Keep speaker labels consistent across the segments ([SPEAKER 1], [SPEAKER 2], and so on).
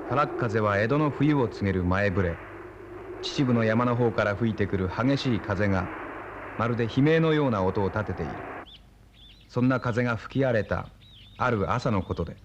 [SPEAKER 1] からっ風は江戸の冬を告げる前触れ。秩父の山の方から吹いてくる激しい風がまるで悲鳴のような音を立てている。そんな風が吹き荒れたある朝のことで、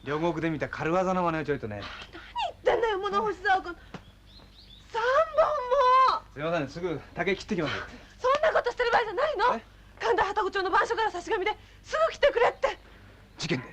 [SPEAKER 1] 両国で見た軽業の真似をちょいとね。
[SPEAKER 2] 何言ってんだよ、物干し竿君。3本も。
[SPEAKER 1] すいません、すぐ竹切ってきます。
[SPEAKER 2] そんなことしてる場合じゃないの。神田旗子町の番所から差し紙ですぐ来てくれって。
[SPEAKER 1] 事件で。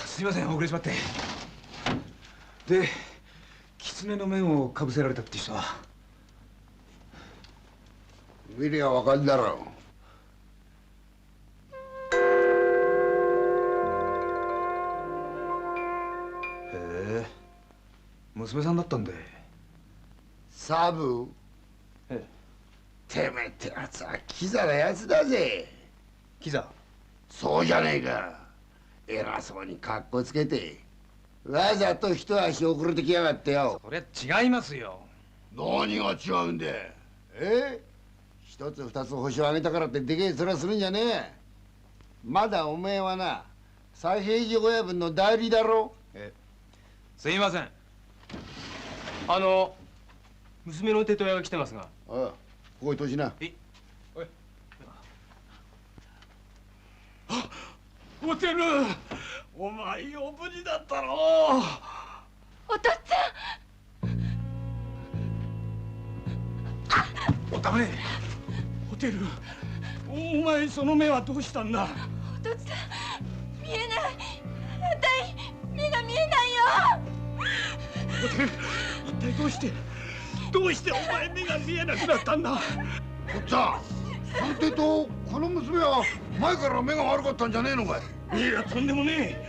[SPEAKER 1] すいません、遅れちまって。で、狐の面をかぶせられたって人は？
[SPEAKER 3] 見りゃわかるだろう。
[SPEAKER 1] へえ、娘さんだったんで。
[SPEAKER 3] サブ？
[SPEAKER 1] ええ。
[SPEAKER 3] てめえってやつはキザなやつだぜ。
[SPEAKER 1] キザ？
[SPEAKER 3] そうじゃねえか。偉そうにカッコつけてわざと一足遅れてきやがってよ。
[SPEAKER 1] そりゃ違いますよ。
[SPEAKER 3] 何が違うんだ。一つ二つ星をあげたからってでけえ面するんじゃねえ。まだおめえはな左平次親分の代理だろ。
[SPEAKER 1] すいません。
[SPEAKER 4] 娘の手と親が来てますが。
[SPEAKER 3] ああ、ここへ閉じな。
[SPEAKER 4] ホテル、お前よ無事だったろう。
[SPEAKER 2] お父っつ
[SPEAKER 4] ぁん。ダメ。ホテル、お前その目はどうしたんだ。
[SPEAKER 2] お父っつぁん、見えない。あたい目が見えないよ。
[SPEAKER 4] ホテル、一体どうしてお前目が見えなくなったんだ。
[SPEAKER 3] おっちゃん、探偵とこの娘は前から目が悪かったんじゃねえのかい。
[SPEAKER 4] いや、とんでもねえ。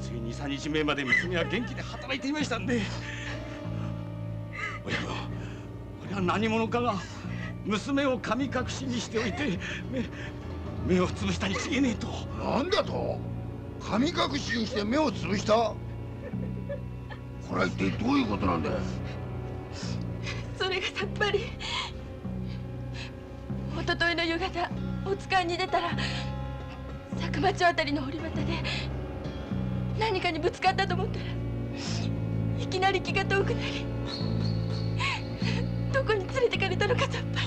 [SPEAKER 4] つい2、3日前まで娘は元気で働いていましたんで。親分、俺は何者かが娘を神隠しにしておいて目をつぶしたに違えねえと。
[SPEAKER 3] なんだと？神隠しにして目をつぶした？これは一体どういうことなんだよ。
[SPEAKER 2] それがさっぱり。一昨日の夕方お使いに出たら佐久間町あたりの堀端で何かにぶつかったと思ったらいきなり気が遠くなり、どこに連れてかれたのかさっぱり。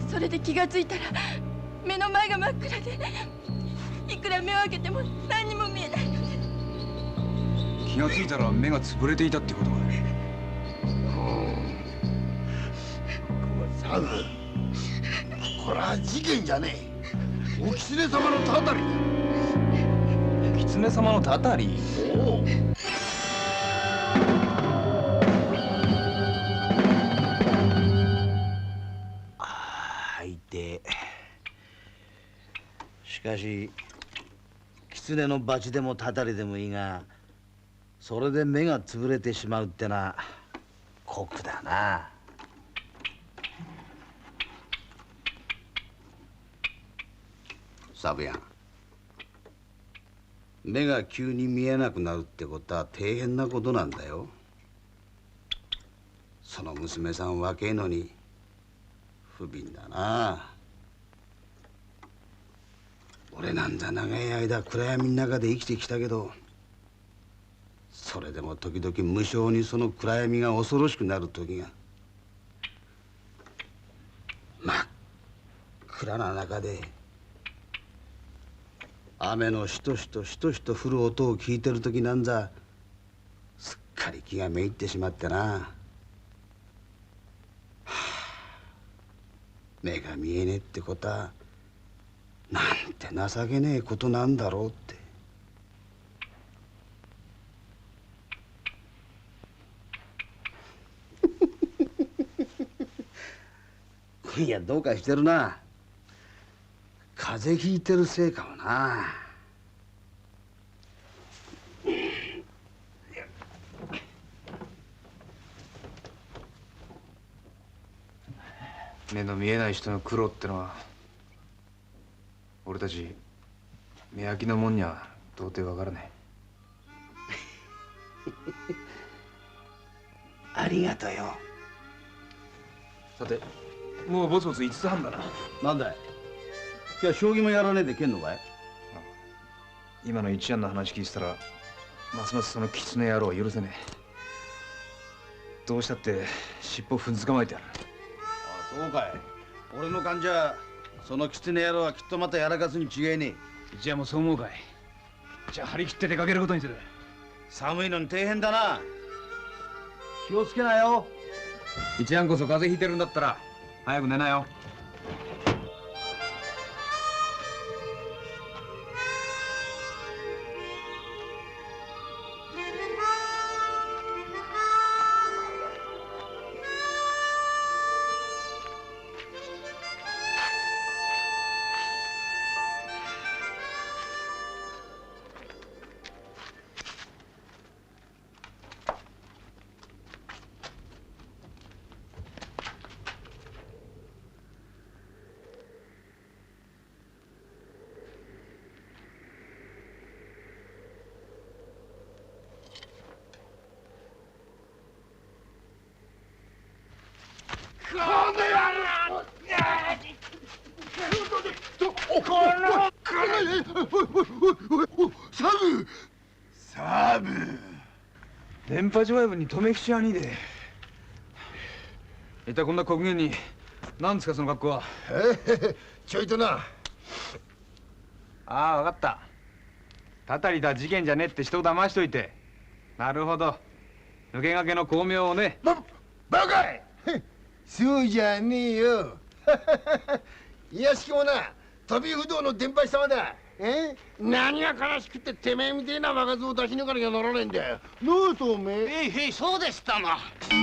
[SPEAKER 2] それで気がついたら目の前が真っ暗で、いくら目を開けても何にも見えないので。
[SPEAKER 1] 気がついたら目が潰れていたってことか。
[SPEAKER 3] サブ、これは事件じゃねえ。お狐様のたたりだ。
[SPEAKER 1] 狐様のたたり？
[SPEAKER 3] おう。
[SPEAKER 5] しかし狐の罰でもたたりでもいいが、それで目が潰れてしまうってのは酷だな。サブヤン、目が急に見えなくなるってことは大変なことなんだよ。その娘さん若いのに不憫だな。俺なんざ長い間暗闇の中で生きてきたけど、それでも時々無性にその暗闇が恐ろしくなる時が。真っ暗な中で雨のしとしとしとしと降る音を聞いてる時なんざすっかり気がめいってしまってな。はあ、目が見えねえってことはなんて情けねえことなんだろうって。いや、どうかしてるな。風邪ひいてるせいかもな。
[SPEAKER 1] 目の見えない人の苦労ってのは俺たち目焼きのもんには到底わからない。
[SPEAKER 5] ありがとよ。
[SPEAKER 1] さて、もうぼつぼつ5つ半だな。
[SPEAKER 5] なんだい、今日将棋もやらねえでけんのかい。
[SPEAKER 1] 今の一案の話聞いてたらますますその狐野郎は許せねえ。どうしたって尻尾踏んづかまえてやる。
[SPEAKER 5] ああ、そうかい。俺の勘じゃその狐野郎はきっとまたやらかすに違いねえ。
[SPEAKER 1] 一案もそう思うかい。じゃあ張り切って出かけることにする。
[SPEAKER 5] 寒いのに大変だな。気をつけなよ。
[SPEAKER 1] 一案こそ風邪ひいてるんだったら早く寝なよ。
[SPEAKER 3] サブ
[SPEAKER 1] 電波上部に留め口はにで。一体こんな刻限に何ですかその格好は。
[SPEAKER 3] ちょいとな。
[SPEAKER 1] ああ、分かった。たたりだ事件じゃねえって人を騙しといて。なるほど。抜け駆けの巧妙をね。
[SPEAKER 3] バカい。そうじゃねえよ。いやしきもな、飛び不動の電波師様だ。何が悲しくっててめえみてえな若造を出し抜かなきゃならねえんだよ。ノートおめえ。
[SPEAKER 5] へい、そうでしたな。
[SPEAKER 3] お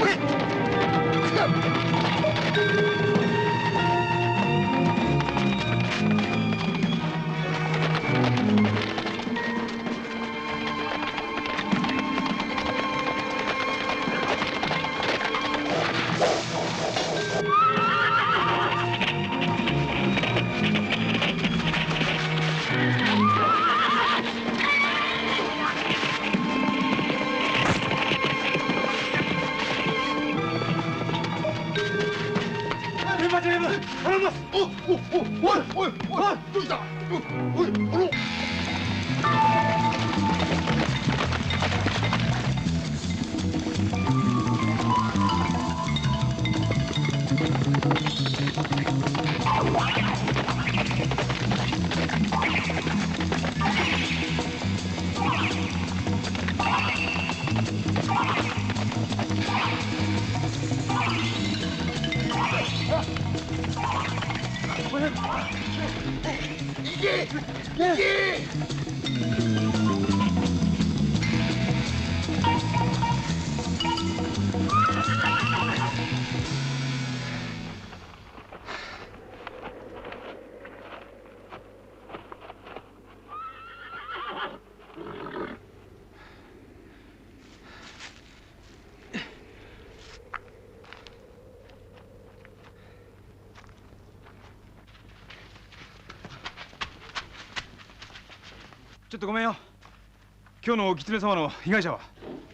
[SPEAKER 3] い、どうした？おい、け行け。
[SPEAKER 1] ちょっとごめんよ。今日のお狐様の被害者は？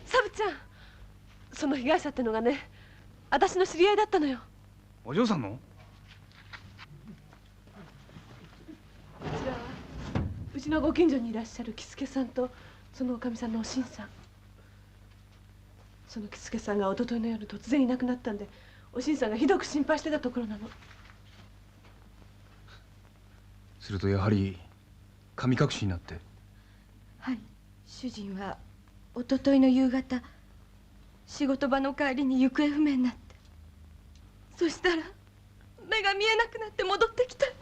[SPEAKER 6] サブちゃん、その被害者ってのがね、私の知り合いだったのよ。
[SPEAKER 1] お嬢さんの？
[SPEAKER 6] こちらはうちのご近所にいらっしゃる喜助さんとそのおかみさんのおしんさん。その喜助さんが一昨日の夜突然いなくなったんで、おしんさんがひどく心配してたところなの。
[SPEAKER 1] するとやはり神隠しになって。
[SPEAKER 2] はい、主人は一昨日の夕方仕事場の帰りに行方不明になって、そしたら目が見えなくなって戻ってきたんで。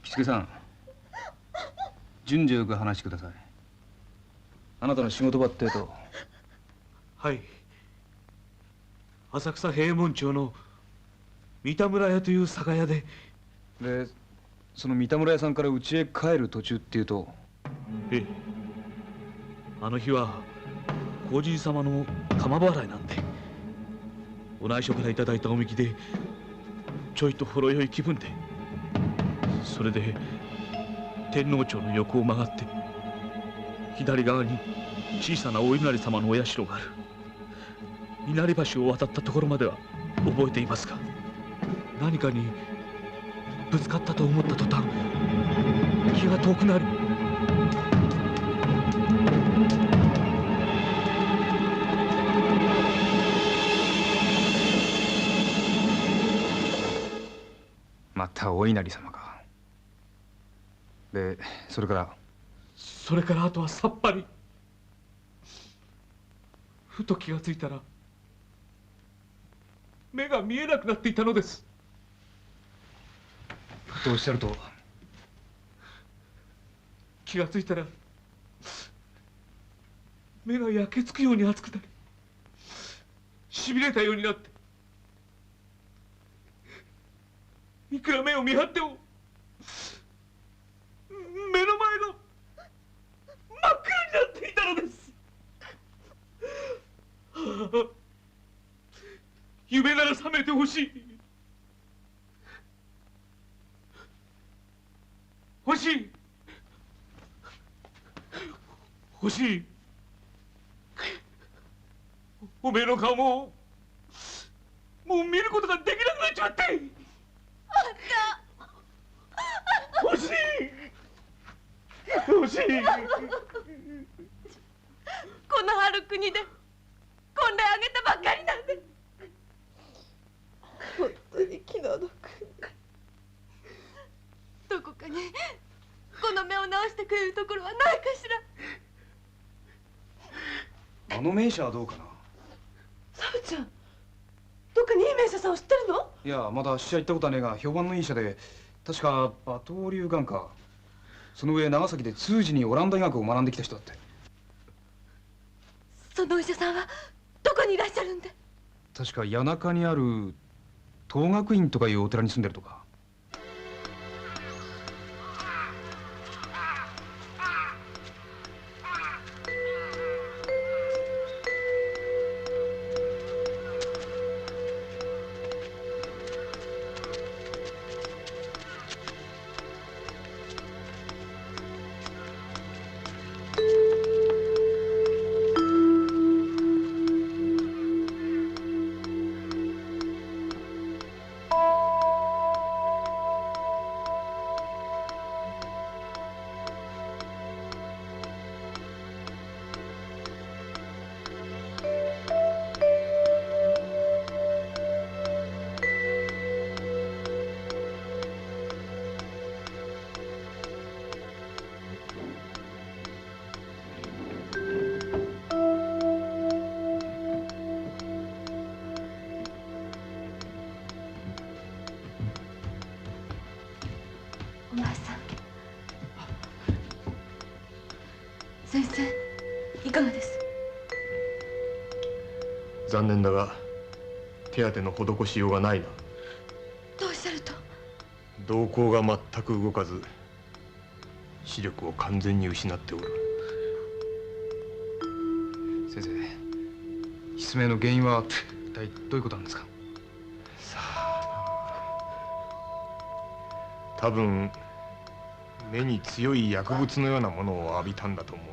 [SPEAKER 1] 喜助さん、順序よく話してください。あなたの仕事場ってと？
[SPEAKER 7] はい、浅草平門町の三田村屋という酒屋で。
[SPEAKER 1] で、その三田村屋さんから家へ帰る途中っていうと？
[SPEAKER 7] ええ、あの日は皇人様の釜払いなんで、お内所からいただいたおみきでちょいとほろ酔い気分で、それで天皇町の横を曲がって左側に小さなお稲荷様のお社がある。稲荷橋を渡ったところまでは覚えていますが、何かにぶつかったと思った途端気が遠くなり、
[SPEAKER 1] またお稲荷様か。で、それから？
[SPEAKER 7] それからあとはさっぱり。ふと気がついたら目が見えなくなっていたのです。
[SPEAKER 1] とおっしゃると？
[SPEAKER 7] 気がついたら目が焼けつくように熱くなり、しびれたようになって、いくら目を見張っても目の前が真っ暗になっていたのです。夢なら覚めてほしい。欲しい。欲しい。おめえの顔もう見ることができなくなっちまって。
[SPEAKER 2] あんた
[SPEAKER 7] 欲しい。欲しい。
[SPEAKER 6] この春国で婚礼あげたばっかりなんで、本当に気の毒。どこかにこの目を直してくれるところはないかしら。
[SPEAKER 1] あの名車はどうかな？
[SPEAKER 6] サブちゃん、どっかにいい名車さんを知ってるの？
[SPEAKER 1] いや、まだ試合行ったことはねえが、評判のいい車で、確か馬頭龍眼か。その上長崎で通詞にオランダ医学を学んできた人だって。
[SPEAKER 6] そのお医者さんはどこにいらっしゃるんで？
[SPEAKER 1] 確か谷中にある東学院とかいうお寺に住んでるとか。
[SPEAKER 2] 先生いかがです？
[SPEAKER 8] 残念だが手当ての施しようがないな。
[SPEAKER 2] どうおっしゃると？
[SPEAKER 8] 瞳孔が全く動かず視力を完全に失っておる。
[SPEAKER 1] 先生、失明の原因は一体どういうことなんですか？
[SPEAKER 8] 多分目に強い薬物のようなものを浴びたんだと思うが。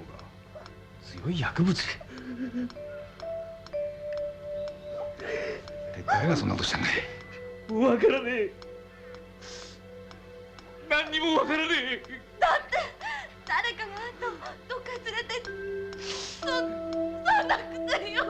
[SPEAKER 1] 強い薬物？誰がそんなことしたんだい？
[SPEAKER 7] わからねえ。何にもわからねえ。
[SPEAKER 2] だって誰かがあんたをどっかへ連れてそんな薬よ。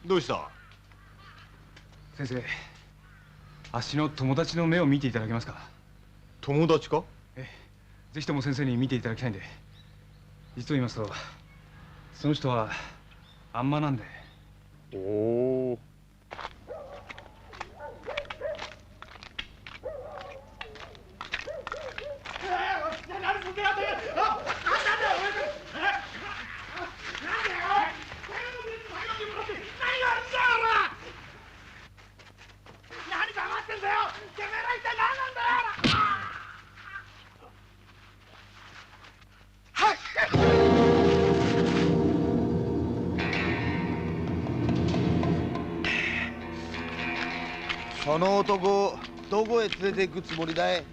[SPEAKER 8] どうした？
[SPEAKER 1] 先生、あっしの友達の目を見ていただけますか？
[SPEAKER 8] 友達か？
[SPEAKER 1] ええ、ぜひとも先生に見ていただきたいんで。実を言いますと、その人はあんまなんで。
[SPEAKER 8] おお。
[SPEAKER 5] その男どこへ連れて行くつもりだい？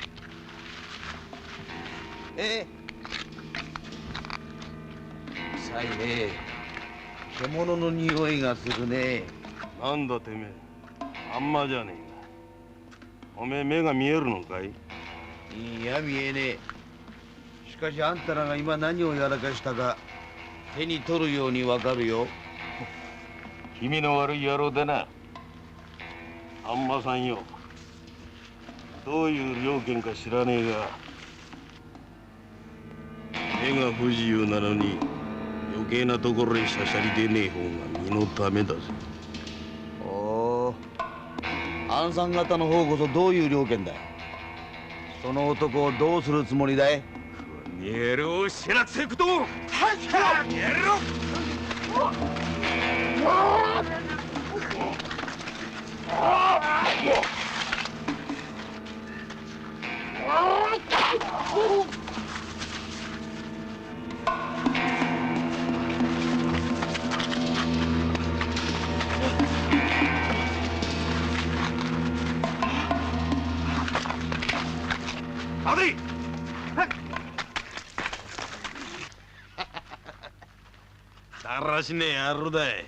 [SPEAKER 5] さいね、獣の匂いがするね。
[SPEAKER 3] なんだてめえ、あんまじゃねえが。おめえ目が見えるのかい？
[SPEAKER 5] いや見えねえ。しかしあんたらが今何をやらかしたか手に取るようにわかるよ。
[SPEAKER 3] 気味の悪い野郎でな。あんまさんよ、どういう了見か知らねえが、目が不自由なのに余計なところへしゃしゃりでねえ方が身のためだぜ。
[SPEAKER 5] おお、あんさん方の方こそどういう了見だい？その男をどうするつもりだい？
[SPEAKER 7] 見えるを知らせくと。見えろ。
[SPEAKER 3] 待て！だらしねえ野郎だい。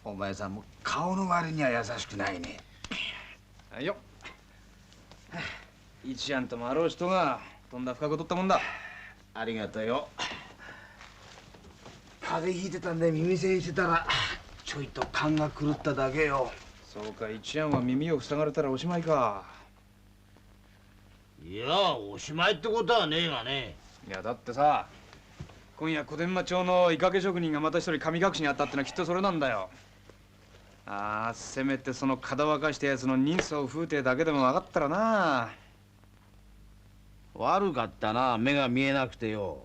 [SPEAKER 5] お前さんも顔の割には優しくないね。
[SPEAKER 1] はいよ。一案ともあろう人がとんだ深く取ったもんだ。
[SPEAKER 5] ありがとうよ。風邪ひいてたんで耳栓してたらちょいと勘が狂っただけよ。
[SPEAKER 1] そうか、一案は耳を塞がれたらおしまいか。
[SPEAKER 5] いや、おしまいってことはねえがね。
[SPEAKER 1] いやだってさ、今夜小伝馬町のイカゲ職人がまた一人神隠しにあったってのはきっとそれなんだよ。ああ、せめてそのかだわかしたやつの人相風体だけでも分かったらな。
[SPEAKER 5] 悪かったな、目が見えなくてよ。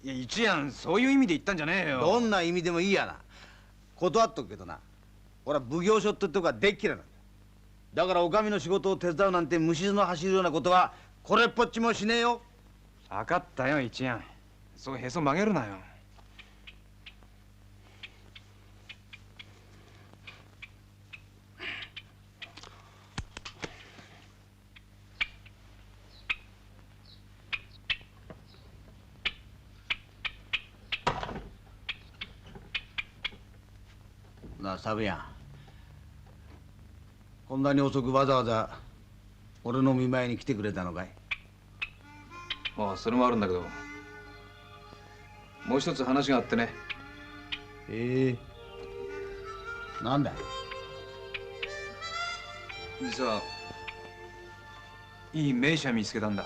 [SPEAKER 1] いや一案そういう意味で言ったんじゃねえよ。
[SPEAKER 5] どんな意味でもいいやな。断っとくけどな、俺は奉行所ってとこがでっ嫌いなんだ。だからお上の仕事を手伝うなんて虫の走るようなことはこれっぽっちもしねえよ。
[SPEAKER 1] 分かったよ一案、そうへそ曲げるなよ。
[SPEAKER 5] なあサブヤン、こんなに遅くわざわざ俺の見舞いに来てくれたのかい？
[SPEAKER 1] まあそれもあるんだけど、もう一つ話があってね。
[SPEAKER 5] なんだい？
[SPEAKER 1] 実はいい名士見つけたんだ。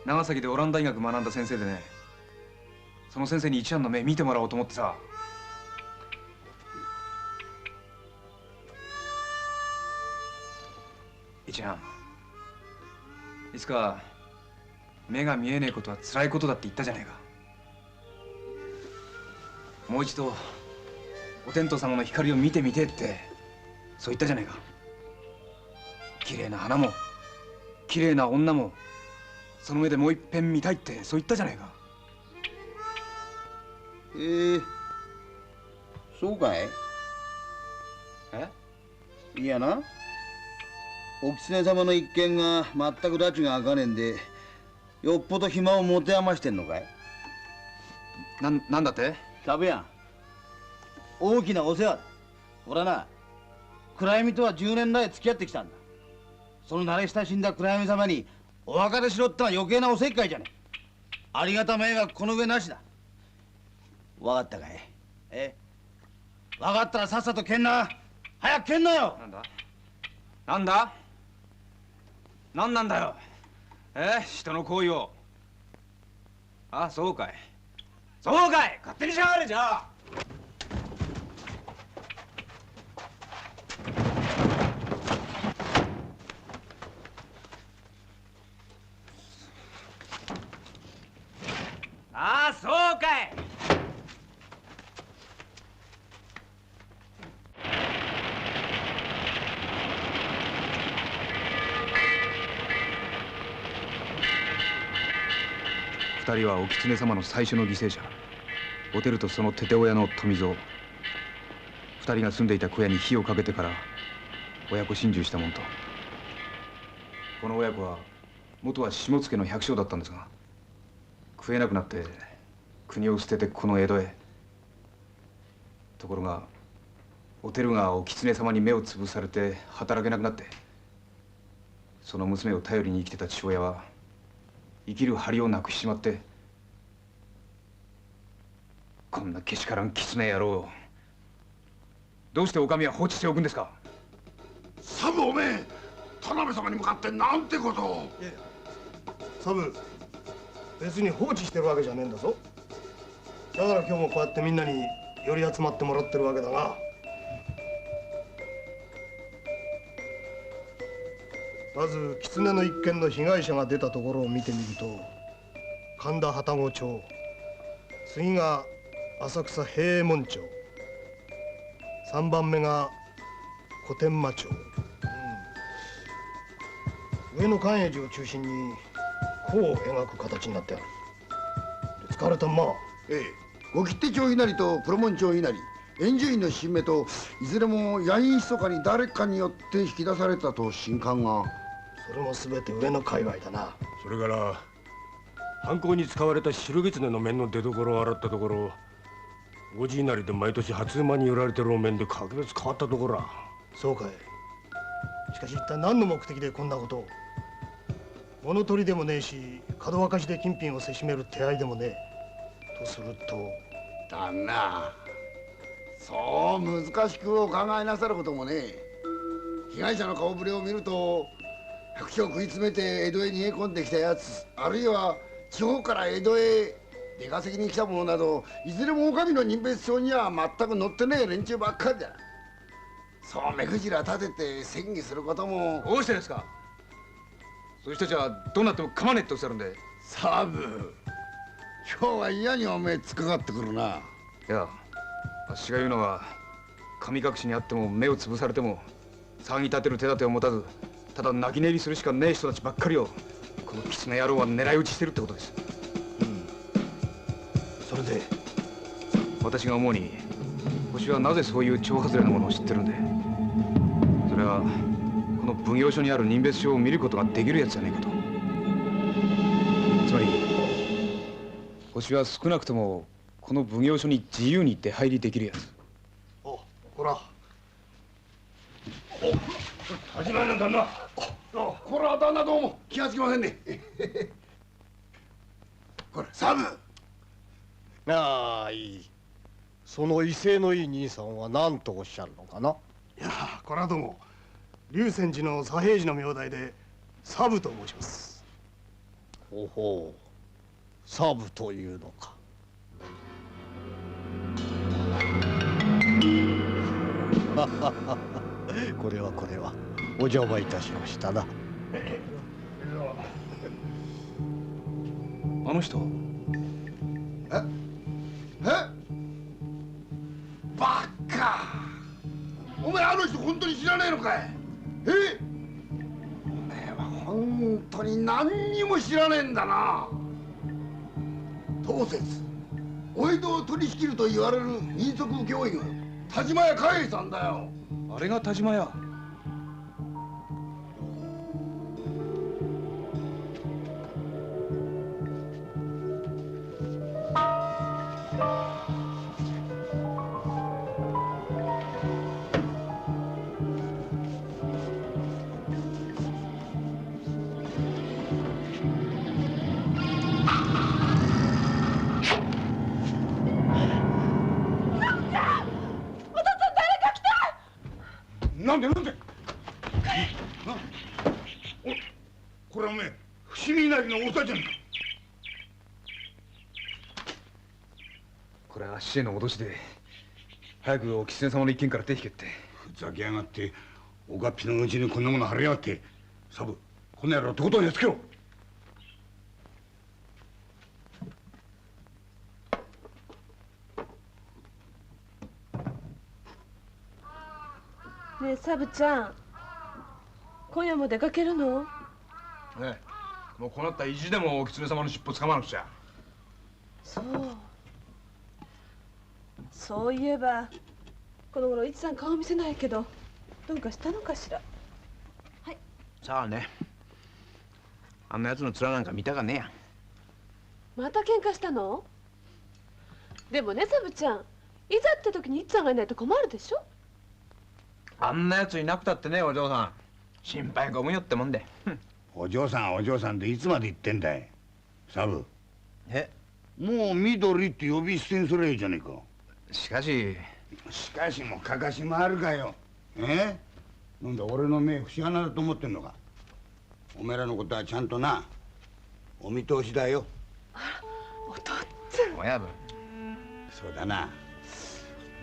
[SPEAKER 1] 長崎でオランダ医学学んだ先生でね、その先生に一案の目見てもらおうと思ってさ。一案、いつか目が見えねえことは辛いことだって言ったじゃねえか。もう一度お天道様の光を見てみてってそう言ったじゃねえか。綺麗な花も綺麗な女もその目でもう一遍見たいってそう言ったじゃねえか。
[SPEAKER 5] そうかい？いやな、お狐様の一見が全く埒が明かねえんで、よっぽど暇を持て余してんのかい？
[SPEAKER 1] なんだって？
[SPEAKER 5] サブヤン、大きなお世話だ。俺はな、暗闇とは10年来付き合ってきたんだ。その慣れ親しんだ暗闇様にお別れしろってのは余計なおせっかいじゃねえ。ありがた迷惑この上なしだ。分かったかい？分かったらさっさと蹴んな。早く蹴んなよ。
[SPEAKER 1] なんだなんなんだよ。人の行為を。あ、そうかい。そうかい。勝手にしやがれ。じゃあそうかい。二人はお狐様の最初の犠牲者、おてるとそのテテ親の富蔵。二人が住んでいた小屋に火をかけてから親子心中したもんと。この親子は元は下野の百姓だったんですが、食えなくなって国を捨ててこの江戸へ。ところがおてるがお狐様に目をつぶされて働けなくなって、その娘を頼りに生きてた父親は生きる張りをなくしちまって、こんなけしからん狐野郎をどうしてお上は放置しておくんですか？
[SPEAKER 3] サブ、おめえ田辺様に向かってなんてことを。
[SPEAKER 8] いやサブ、別に放置してるわけじゃねえんだぞ。だから今日もこうやってみんなに寄り集まってもらってるわけだが、まず狐の一件の被害者が出たところを見てみると、神田旅籠町、次が浅草平右衛門町、3番目が小天満町、上野寛永寺を中心に弧を描く形になってある。で使われた馬は
[SPEAKER 3] ご切手町稲荷と黒門町稲荷、円珠院の新芽といずれも夜陰密かに誰かによって引き出されたと新刊が。
[SPEAKER 8] それも全て上野界隈だな。
[SPEAKER 9] それから犯行に使われた白狐の面の出所を洗ったところ、五時稲荷で毎年初馬に売られてるお面で格別変わったところだ。
[SPEAKER 8] そうかい。しかし一体何の目的でこんなことを。物取りでもねえし、門沸かしで金品をせしめる手合いでもねえ。とすると
[SPEAKER 3] 旦那、そう難しくお考えなさることもねえ。被害者の顔ぶれを見ると、百姓を食い詰めて江戸へ逃げ込んできたやつ、あるいは地方から江戸へ出稼ぎに来た者など、いずれもお上の任別帳には全く載ってねえ連中ばっかりだ。そう目くじら立てて戦議することも。
[SPEAKER 1] どうしてですか？そういう人たちはどうなっても構わねえっておっしゃるんで。
[SPEAKER 3] サブ、今日は嫌におめえ突っかかってくるな。
[SPEAKER 1] いや、あっしが言うのは、神隠しにあっても目をつぶされても騒ぎ立てる手立てを持たず、ただ泣き寝入りするしかねえ人たちばっかりをこの狐野郎は狙い撃ちしてるってことです。
[SPEAKER 8] それで
[SPEAKER 1] 私が思うに、ホシはなぜそういう帳外れなものを知ってるんで、それはこの奉行所にある任別書を見ることができるやつじゃねえかと。つまりホシは少なくともこの奉行所に自由に出入りできるやつ。
[SPEAKER 8] ほら。
[SPEAKER 3] 始まりの旦那。これは旦那どうも気がつきませんね。これサブ。
[SPEAKER 8] ああ、いい。その威勢のいい兄さんは何とおっしゃるのかな。いや、これはどうも龍泉寺の左平次の名代でサブと申します。ほほう、サブというのか。これはお邪魔いたしましたな。
[SPEAKER 7] あの人
[SPEAKER 3] えバカ。お前あの人本当に知らねえのかい。お前は本当に何にも知らねえんだな。当節お江戸を取り仕切ると言われる人足請負が田島屋嘉平さんだよ。
[SPEAKER 7] あれが田島屋。
[SPEAKER 3] なんでこれはおめえ伏見稲荷のおさじゃんか。
[SPEAKER 1] これは死への脅しで早くお狐様の一件から手引けって。
[SPEAKER 3] ふざけやがって。おがっぴのうちにこんなもの貼りやがって。サブこの野郎とことんやっつけろ。
[SPEAKER 6] ねえサブちゃん、今夜も出かけるの？
[SPEAKER 1] ねえ、もうこうなったら意地でもお狐様の尻尾つかまなくちゃ。
[SPEAKER 6] そういえばこの頃いちさん顔見せないけどどうかしたのかしら。
[SPEAKER 10] はい。さあね、あんなやつの面なんか見たかねえや。
[SPEAKER 6] また喧嘩したの？でもねサブちゃん、いざって時にいちさんがいないと困るでしょ。
[SPEAKER 10] あんなやついなくたってね、お嬢さん心配ご無用ってもんで。
[SPEAKER 3] お嬢さんっていつまで言ってんだい。サブもう緑って呼び捨てにすりゃいいじゃねえか。しかしもかかしもあるかよ。なんだ俺の目節穴だと思ってんのか。おめえらのことはちゃんとなお見通しだよ。
[SPEAKER 6] お父っつぁん。
[SPEAKER 10] 親分、
[SPEAKER 3] そうだな、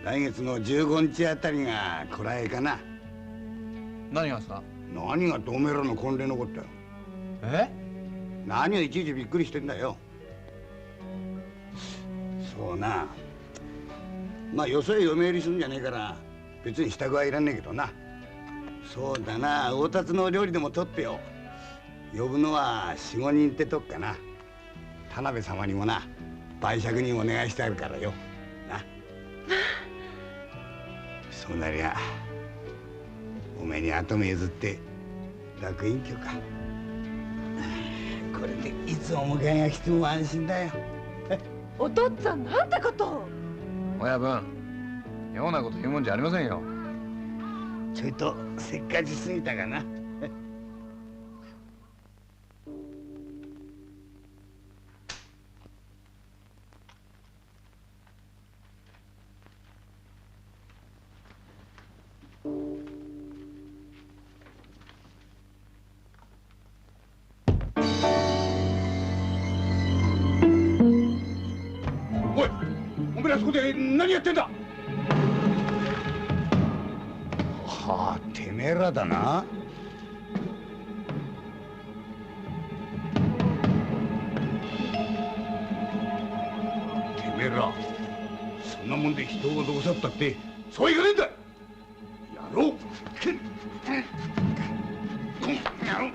[SPEAKER 3] 来月の15日あたりがこらえかな。
[SPEAKER 10] 何がさ？
[SPEAKER 3] 何がっておめえらの婚礼のことよ。何をいちいちびっくりしてんだよ。そうな、まあよそへ嫁入りするんじゃねえから別に支度はいらねえけどな。そうだな、大達の料理でも取ってよ。呼ぶのは4、5人ってとこかな。田辺様にもな晩酌にお願いしてあるからよな。そうなりゃおめえに後目譲って楽隠居か。これでいつお迎えが来ても安心だよ。
[SPEAKER 6] お父っつぁん、なんてことを。
[SPEAKER 10] 親分、妙なこと言うもんじゃありませんよ。
[SPEAKER 3] ちょいとせっかちすぎたかな。おい、お前らそこで何やってんだ。はあ、てめえらだな。てめえらそんなもんで人をどうさったってそういかねえんだ。やろう。こん野郎。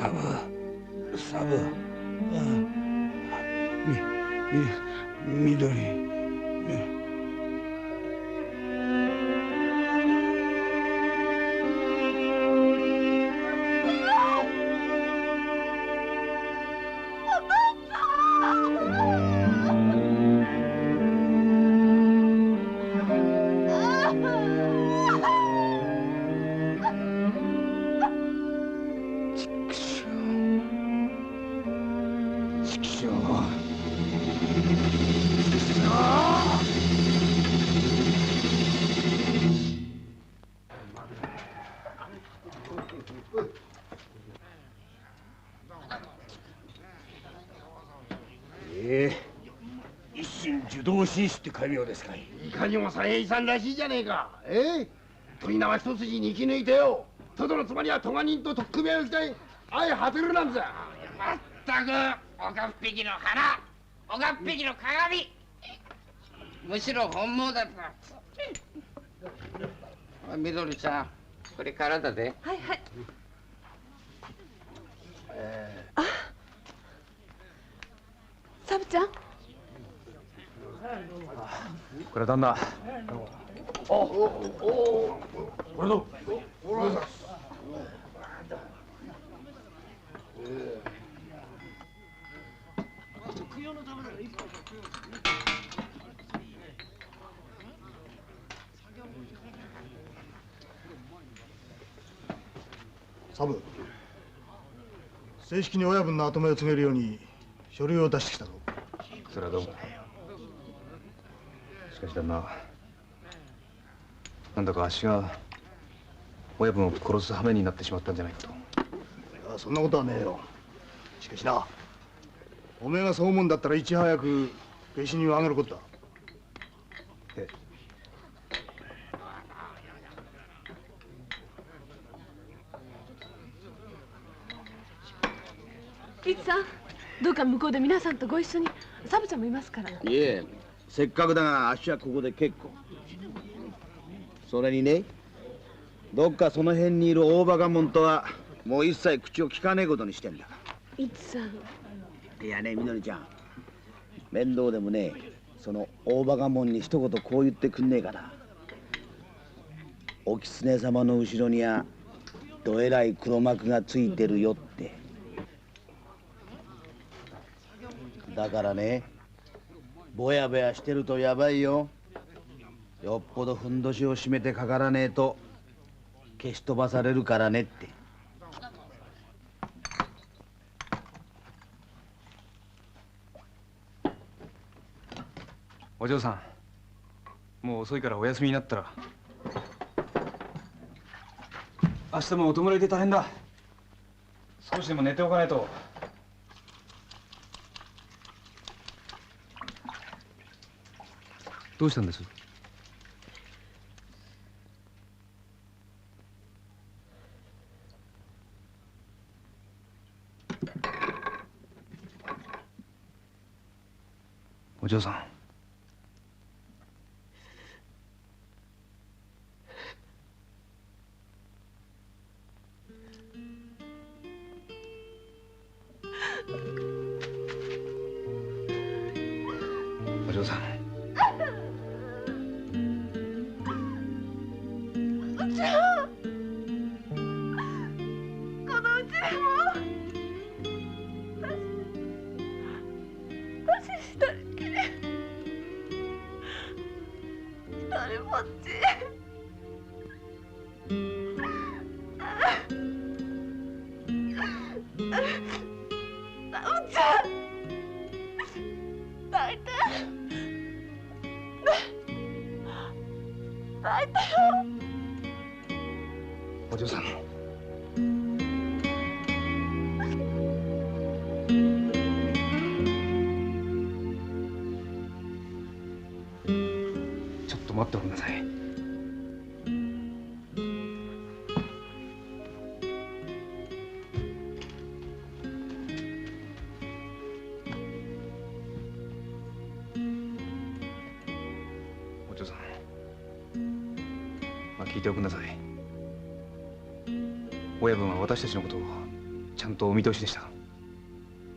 [SPEAKER 9] サブ、サブ、緑。一心受動紳士って戒名ですかい。
[SPEAKER 3] いかにも左平さんらしいじゃねえか。問縄一筋に生き抜いてよ、トドの妻には咎人と取っ組み合いをしたい相果てるなんざ。
[SPEAKER 11] まったくおかっぴきの花、おかっぴきの鏡、むしろ本望だった。みどりちゃん、これからだぜ。
[SPEAKER 6] はいはい。あ、サブちゃん。
[SPEAKER 1] これ旦那。
[SPEAKER 9] 俺の。
[SPEAKER 8] サブ、正式に親分の跡目を告げるように書類を出してきたぞ。
[SPEAKER 1] それはどうも。しかし旦那、なんだかあっしが親分を殺す羽目になってしまったんじゃないかと。
[SPEAKER 8] いや、そんなことはねえよ。しかしな、おめえがそう思うんだったらいち早く下手人をあげることだ。
[SPEAKER 1] ええ。
[SPEAKER 6] いつさん、どうか向こうで皆さんとご一緒に。サブちゃんもいますから。
[SPEAKER 5] いえ、せっかくだがあっしはここで結構。それにね、どっかその辺にいる大バカモンとはもう一切口を聞かねえことにしてんだ。
[SPEAKER 6] いつさん。
[SPEAKER 5] いやね、みのりちゃん、面倒でもね、その大バカモンに一言こう言ってくんねえかな。お狐様の後ろにはどえらい黒幕がついてるよって。だからね、ぼやぼやしてるとやばいよ。よっぽどふんどしを締めてかからねえと消し飛ばされるからねって。
[SPEAKER 1] お嬢さん、もう遅いからお休みになったら。明日もお弔いで大変だ。少しでも寝ておかないと。どうしたんです？お嬢さん。お嬢さん。お嬢さん。ちょっと待っておくんなさい。お嬢さん、聞いておくんなさい。親分は私たちのことをちゃんとお見通しでした。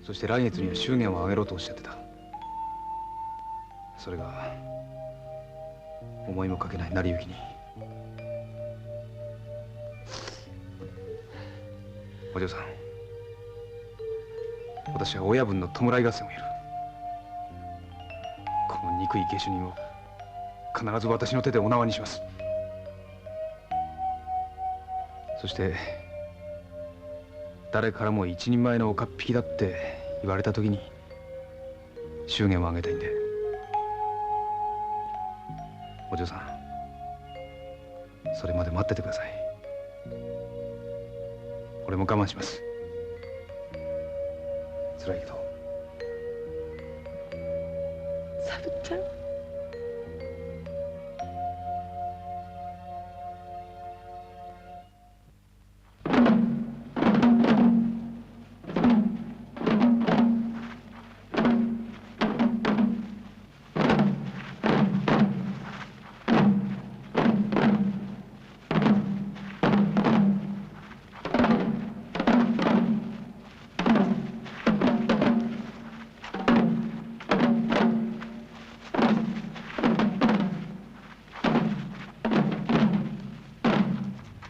[SPEAKER 1] そして来月には祝言を挙げろとおっしゃってた。それが思いもかけない成り行きに。お嬢さん、私は親分の弔い合戦をやる。この憎い下手人を必ず私の手でお縄にします。そして誰からも一人前の岡っ引きだって言われた時に祝言を挙げたいんで。お嬢さん、それまで待っててください。俺も我慢します。辛いけど。
[SPEAKER 6] サブちゃん。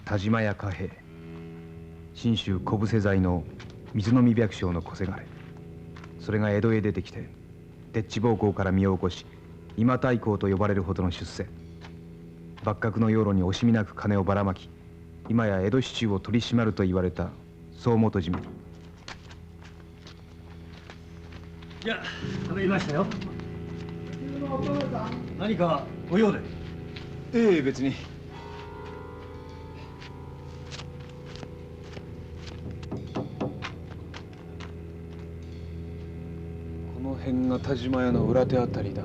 [SPEAKER 1] 田島屋貨幣、信州小布施財の水飲白鳥の小せがれ。それが江戸へ出てきてでっち奉公から身を起こし今太閤と呼ばれるほどの出世。幕閣の養老に惜しみなく金をばらまき、今や江戸市中を取り締まると言われた総元締め。
[SPEAKER 4] じゃあ食べましたよ。何かご用で？
[SPEAKER 1] ええ、別に。この辺が田島屋の裏手あたりだ。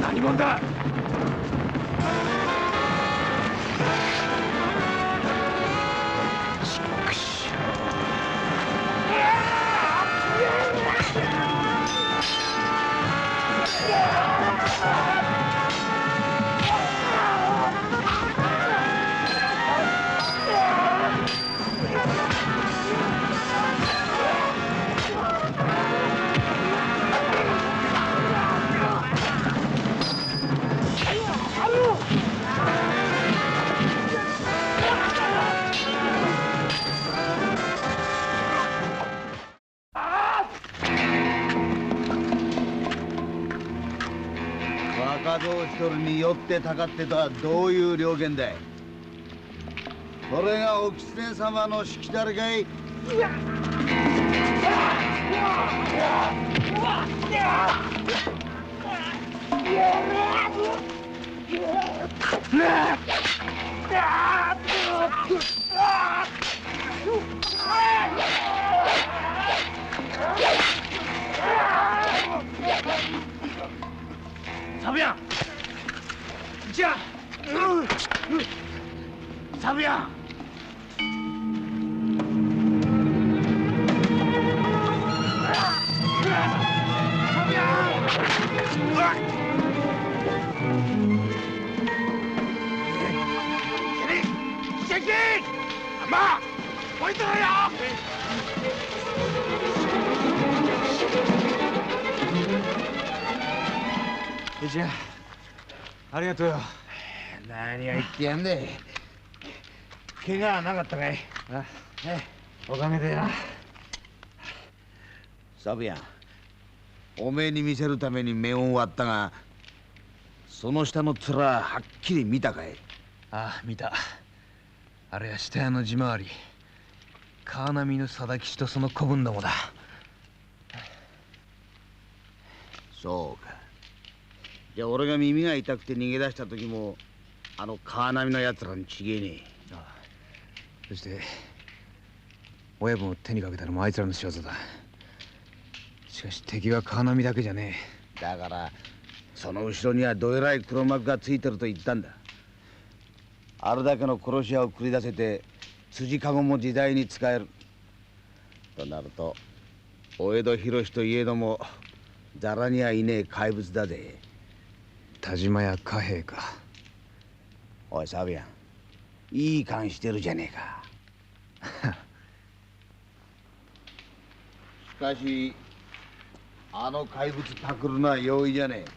[SPEAKER 1] 何者だ。
[SPEAKER 5] 画像一人によってたかってとはどういう了見だい。これがお狐様のしきたりかい。
[SPEAKER 10] サブヤン、じゃあ、サブヤン。まあ、置いてろよ。
[SPEAKER 5] じゃあ、ありがとうよ。
[SPEAKER 10] 何を言ってやんで。怪我はなかったかい。おかげでな。
[SPEAKER 5] サブヤン、おめえに見せるために目を割ったが、その下の面はっきり見たかい。
[SPEAKER 10] ああ、見た。あれは下屋の地回り。川波の貞吉とその子分どもだ。
[SPEAKER 5] そうか。じゃあ俺が耳が痛くて逃げ出した時もあの川波のやつらに違えねえ。
[SPEAKER 10] ああ、そして親分を手にかけたのもあいつらの仕業だ。しかし敵は川波だけじゃね
[SPEAKER 5] え。だからその後ろにはどえらい黒幕がついてると言ったんだ。あれだけの殺し屋を繰り出せて辻籠も時代に使えるとなると、お江戸広しといえどもざらにはいねえ怪物だぜ。
[SPEAKER 10] 田島や貨幣か。
[SPEAKER 5] おいサビアン、いい勘してるじゃねえか。しかしあの怪物パクるのは容易じゃねえ。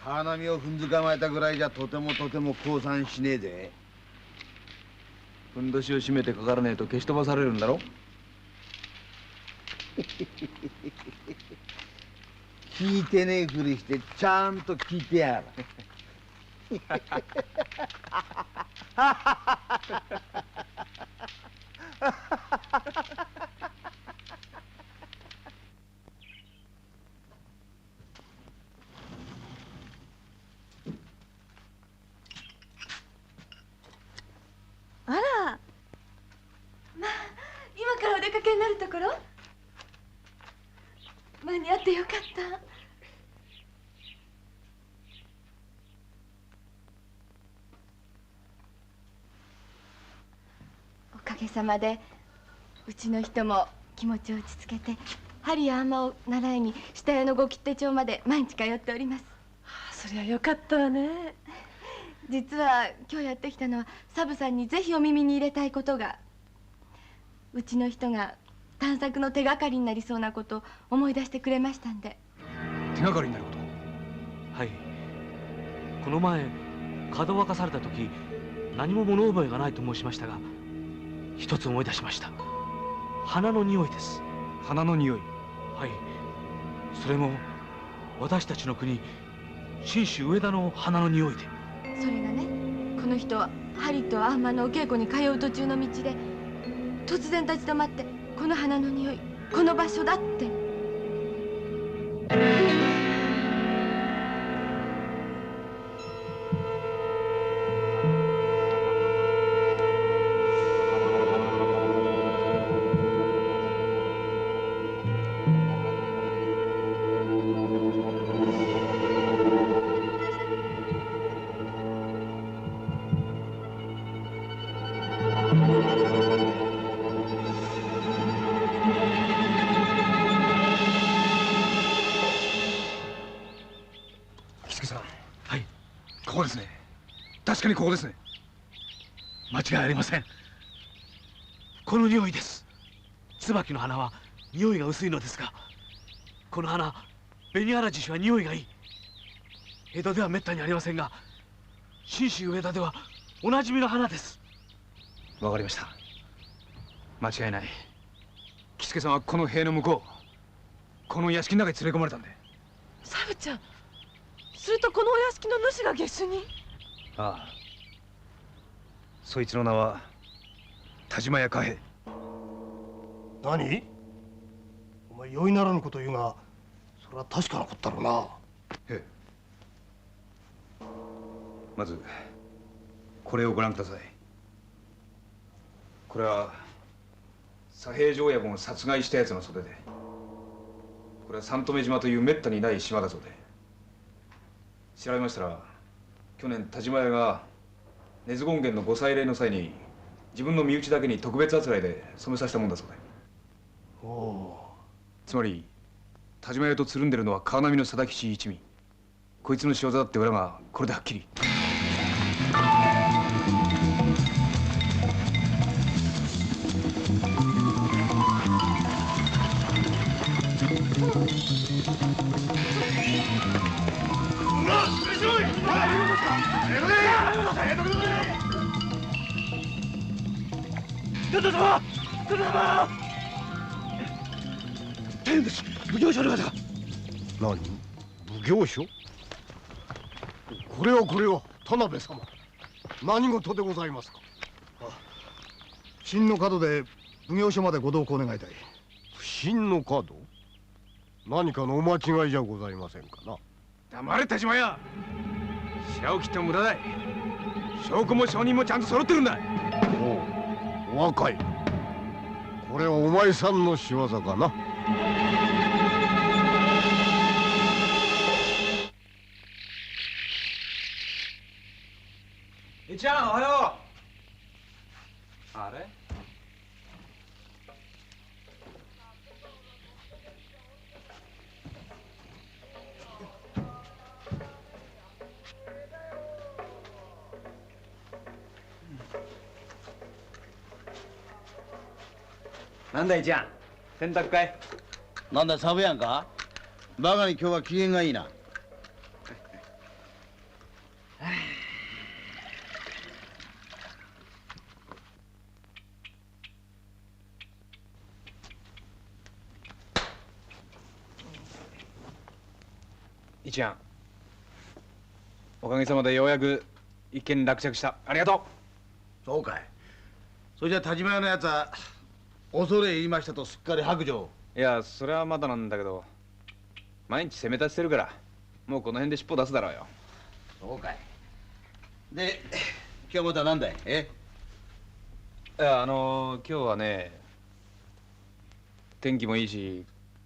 [SPEAKER 5] 川波を踏んづかまえたぐらいじゃとても降参しねえぜ。
[SPEAKER 10] ふんどしを締めてかからねえと消し飛ばされるんだろ。
[SPEAKER 5] 聞いてねえふりしてちゃんと聞いてやる。
[SPEAKER 2] あら、まあ今からお出かけになるところ？間に合ってよかった。おかげさまでうちの人も気持ちを落ち着けて針や編を習いに下屋のご切手帳まで毎日通っております。
[SPEAKER 6] そりゃよかったわね。
[SPEAKER 2] 実は今日やってきたのはサブさんにぜひお耳に入れたいことが、うちの人が探索の手がかりになりそうなことを思い出してくれましたんで。
[SPEAKER 7] 手がかりになること？はい。この前門沸かされた時何も物覚えがないと申しましたが、一つ思い出しました。花の匂いです。
[SPEAKER 1] 花の匂い？
[SPEAKER 7] はい。それも私たちの国信州上田の花の匂いで。
[SPEAKER 2] それがね、この人は針とあんまのお稽古に通う途中の道で突然立ち止まって、この花の匂い、この場所だって。
[SPEAKER 7] ここですね。確かにここですね。間違いありません。この匂いです。椿の花は匂いが薄いのですが、この花紅荒獅子は匂いがいい。江戸ではめったにありませんが、信州上田ではおなじみの花です。
[SPEAKER 1] わかりました。間違いない。喜助さんはこの塀の向こう、この屋敷の中に連れ込まれたんで。
[SPEAKER 6] サブちゃん、そするとこのお屋敷の主が下手に？
[SPEAKER 10] ああ、そいつの名は田島屋嘉平。
[SPEAKER 8] 何？お前容易ならぬこと言うが、それは確かなことだろうな。
[SPEAKER 10] ええ。まずこれをご覧ください。これは左平次親分を殺害したやつの袖で、これは三留島というめったにない島だそうで、調べましたら去年田島屋が根津権現のご祭礼の際に自分の身内だけに特別扱いで染めさせたもんだそうで。
[SPEAKER 8] おお。
[SPEAKER 10] つまり田島屋とつるんでるのは川波の貞吉一味。こいつの仕業だって裏がこれではっきり。
[SPEAKER 8] 旦那様！旦那様！大変です。奉行所の方。何？奉行所？これは田辺様。何事でございますか？不審の角で奉行所までご同行願いたい。不審の角？何かのお間違いじゃございませんかな。
[SPEAKER 10] 黙れ田島屋。白を切っても無駄だい。証拠も証人もちゃんと揃ってるんだ。
[SPEAKER 8] お若い。これはお前さんの仕業かな。
[SPEAKER 10] いちゃんおはよう。あれ？なんだいちゃん、洗濯かい？
[SPEAKER 5] なんだサブやんか？バカに今日は機嫌がいいな。
[SPEAKER 10] いちゃん、おかげさまでようやく一件落着した。ありがとう。
[SPEAKER 5] そうかい。それじゃ田島屋のやつは恐れ入りましたとすっかり白状。
[SPEAKER 10] いや、それはまだなんだけど、毎日責め立ててるからもうこの辺で尻尾出すだろうよ。
[SPEAKER 5] そうかい。で今日またなんだい？
[SPEAKER 10] いや、今日はね、天気もいいし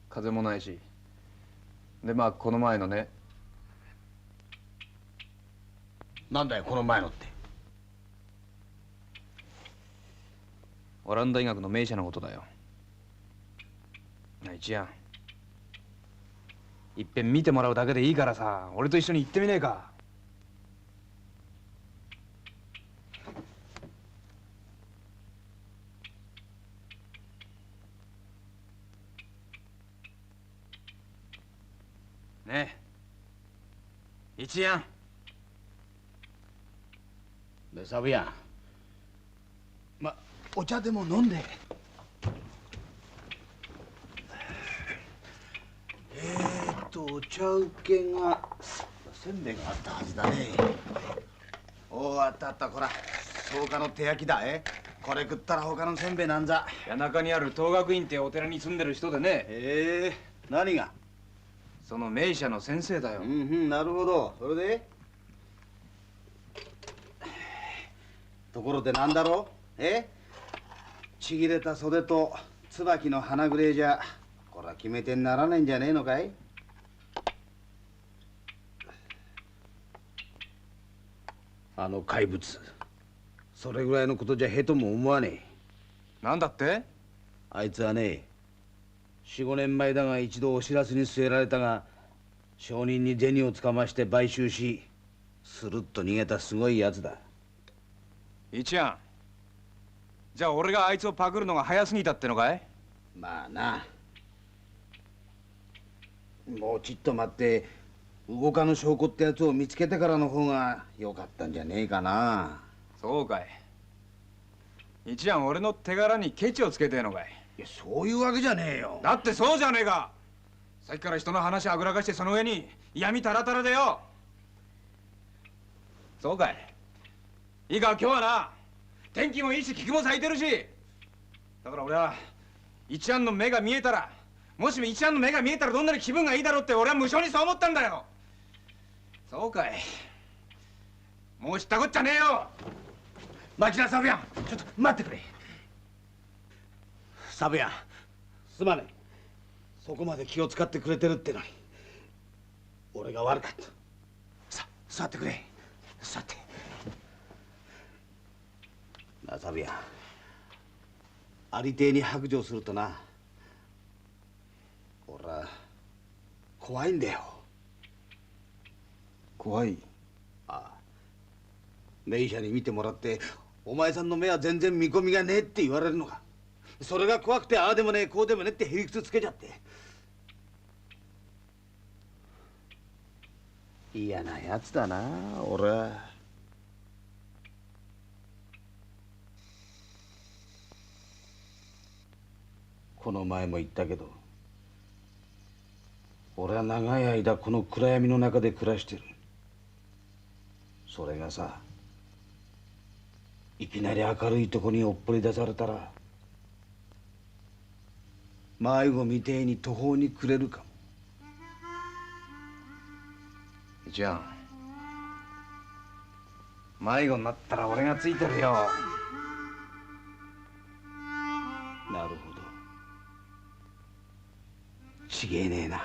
[SPEAKER 10] 風もないしで、まあこの前のね。
[SPEAKER 5] なんだよこの前のって。
[SPEAKER 10] オランダ医学の名医者のことだよ。なあ一やん、いっぺん見てもらうだけでいいからさ、俺と一緒に行ってみねえか。ねえ一やん。
[SPEAKER 5] でサブやん、お茶でも飲んで。お茶受けがせんべいがあったはずだね。おお、あったあった。こら草加の手焼きだ。これ食ったら他のせんべいなんざ。
[SPEAKER 10] 谷中にある東学院ってお寺に住んでる人でね。
[SPEAKER 5] 何が？
[SPEAKER 10] その名医者の先生だよ。
[SPEAKER 5] なるほど。それでところでなんだろう？ちぎれた袖と椿の花ぐれじゃこれは決め手にならないんじゃねえのかい？あの怪物、それぐらいのことじゃへとも思わね
[SPEAKER 10] え。なんだって？
[SPEAKER 5] あいつはね、4、5年前だが一度お知らせに据えられたが、証人に銭をつかまして買収し、スルッと逃げたすごいやつだ。
[SPEAKER 10] 一やん、じゃあ俺があいつをパクるのが早すぎたってのかい？
[SPEAKER 5] まあな。もうちっと待って動かぬ証拠ってやつを見つけてからの方がよかったんじゃねえかな。
[SPEAKER 10] そうかい。一やん、俺の手柄にケチをつけてえのかい？
[SPEAKER 5] いや、そういうわけじゃねえよ。
[SPEAKER 10] だってそうじゃねえか。さっきから人の話あぐらかして、その上に闇たらたらでよ。そうかい。いいか、今日はな天気もいいし菊も咲いてるし、だから俺は一庵の目が見えたら、もしも一庵の目が見えたらどんなに気分がいいだろうって俺は無性にそう思ったんだよ。そうかい。もう知ったこっちゃねえよ。待ちなさいやん。ちょっと待ってくれ。
[SPEAKER 5] サブヤン、すまねえ。そこまで気を使ってくれてるってのに俺が悪かった。さあ座ってくれ。座ってな。サブヤン、ありていに白状するとな、俺は怖いんだよ。
[SPEAKER 10] 怖い？
[SPEAKER 5] ああ、名医者に見てもらってお前さんの目は全然見込みがねえって言われるのか。それが怖くてああでもねえこうでもねえってへりくつつけちゃって。嫌なやつだな俺は。この前も言ったけど、俺は長い間この暗闇の中で暮らしてる。それがさ、いきなり明るいとこにおっぽり出されたら迷子みてえに途方に暮れるかも。
[SPEAKER 10] じゃあ迷子になったら俺がついてるよ。
[SPEAKER 5] なるほど、ちげえねえな。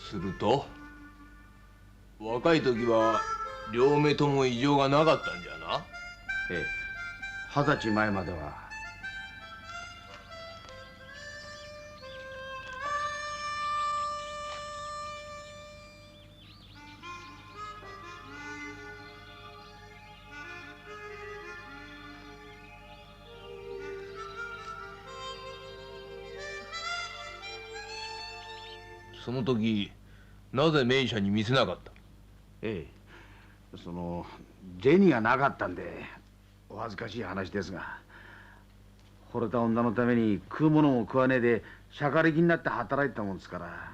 [SPEAKER 12] すると若い時は両目とも異常がなかったんじゃな。
[SPEAKER 5] ええ、20歳前までは。
[SPEAKER 12] その時なぜ名医者に見せなかった？
[SPEAKER 5] ええ、銭がなかったんでお恥ずかしい話ですが、惚れた女のために食うものも食わねえでしゃかりきになって働いてたもんですから。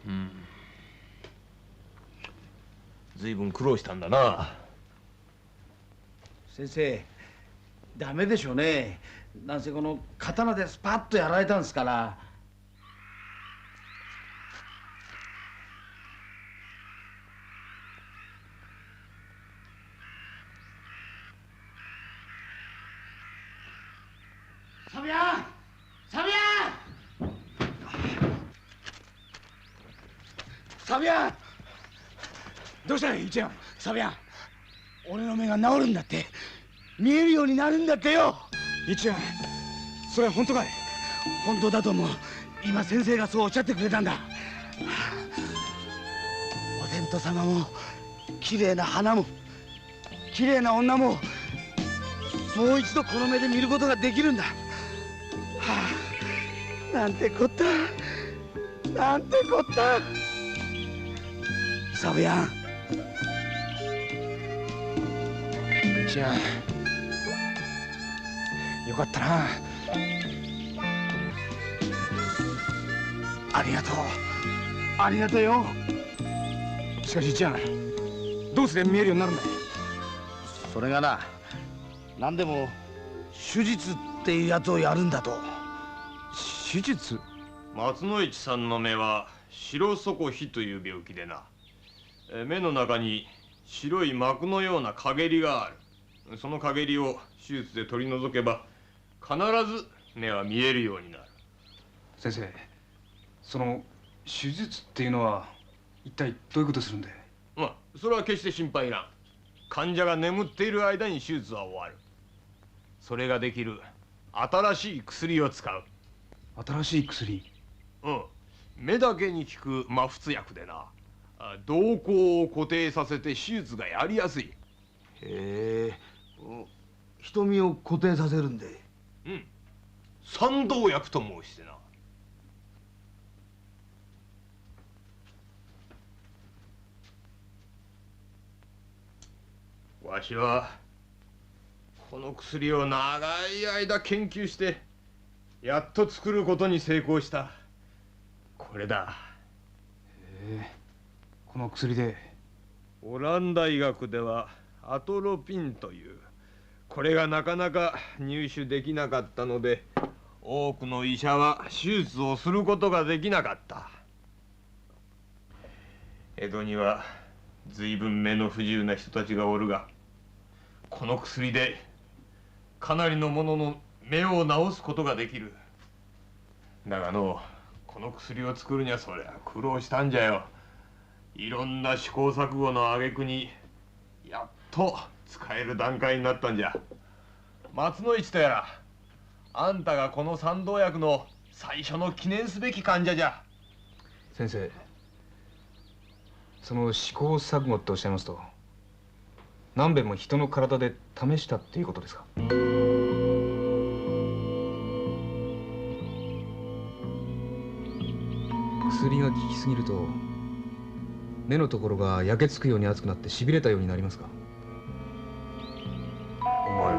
[SPEAKER 12] うん、随分苦労したんだな。
[SPEAKER 5] 先生、ダメでしょうね。なんせこの刀でスパッとやられたんですから。サビアン！サビアン！サビアン！
[SPEAKER 10] どうしたい一庵？
[SPEAKER 5] サビアン、俺の目が治るんだって、見えるようになるんだってよ。
[SPEAKER 10] 一庵、それは本当かい？
[SPEAKER 5] 本当だと思う。今先生がそうおっしゃってくれたんだ。お天道様も綺麗な花も綺麗な女ももう一度この目で見ることができるんだ。はあ、なんてこった、なんてこった。サブヤン、
[SPEAKER 10] 一庵、よかったな。
[SPEAKER 5] ありがとう、ありがとうよ。
[SPEAKER 10] しかし一庵、どうすれば見えるようになるんだい？
[SPEAKER 5] それがな、何でも手術っていうやつをやるんだと。
[SPEAKER 10] 手術？
[SPEAKER 12] 松之市さんの目は白底火という病気でな、目の中に白い膜のような陰りがある。その陰りを手術で取り除けば必ず目は見えるようになる。
[SPEAKER 10] 先生、その手術っていうのは一体どういうことするんだい？
[SPEAKER 12] まあそれは決して心配いらん。患者が眠っている間に手術は終わる。それができる新しい薬を使う。
[SPEAKER 10] 新しい薬？
[SPEAKER 12] うん、目だけに効く麻沸薬でな、瞳孔を固定させて手術がやりやすい。
[SPEAKER 5] へえ、瞳を固定させるんで。
[SPEAKER 12] うん、三動薬と申してな。わしはこの薬を長い間研究してやっと作ることに成功した。これだ。
[SPEAKER 10] へえ、この薬で。
[SPEAKER 12] オラン大学ではアトロピンという、これがなかなか入手できなかったので多くの医者は手術をすることができなかった。江戸には随分目の不自由な人たちがおるが、この薬でかなりのものの目を治すことができる。だがのこの薬を作るにはそりゃ苦労したんじゃよ。いろんな試行錯誤の挙句にやっと使える段階になったんじゃ。松之市とやら、あんたがこの三動薬の最初の記念すべき患者じゃ。
[SPEAKER 10] 先生、その試行錯誤っておっしゃいますと、何べんも人の体で試したっていうことですか？薬が効きすぎると目のところが焼けつくように熱くなってしびれたようになりますか？
[SPEAKER 12] お前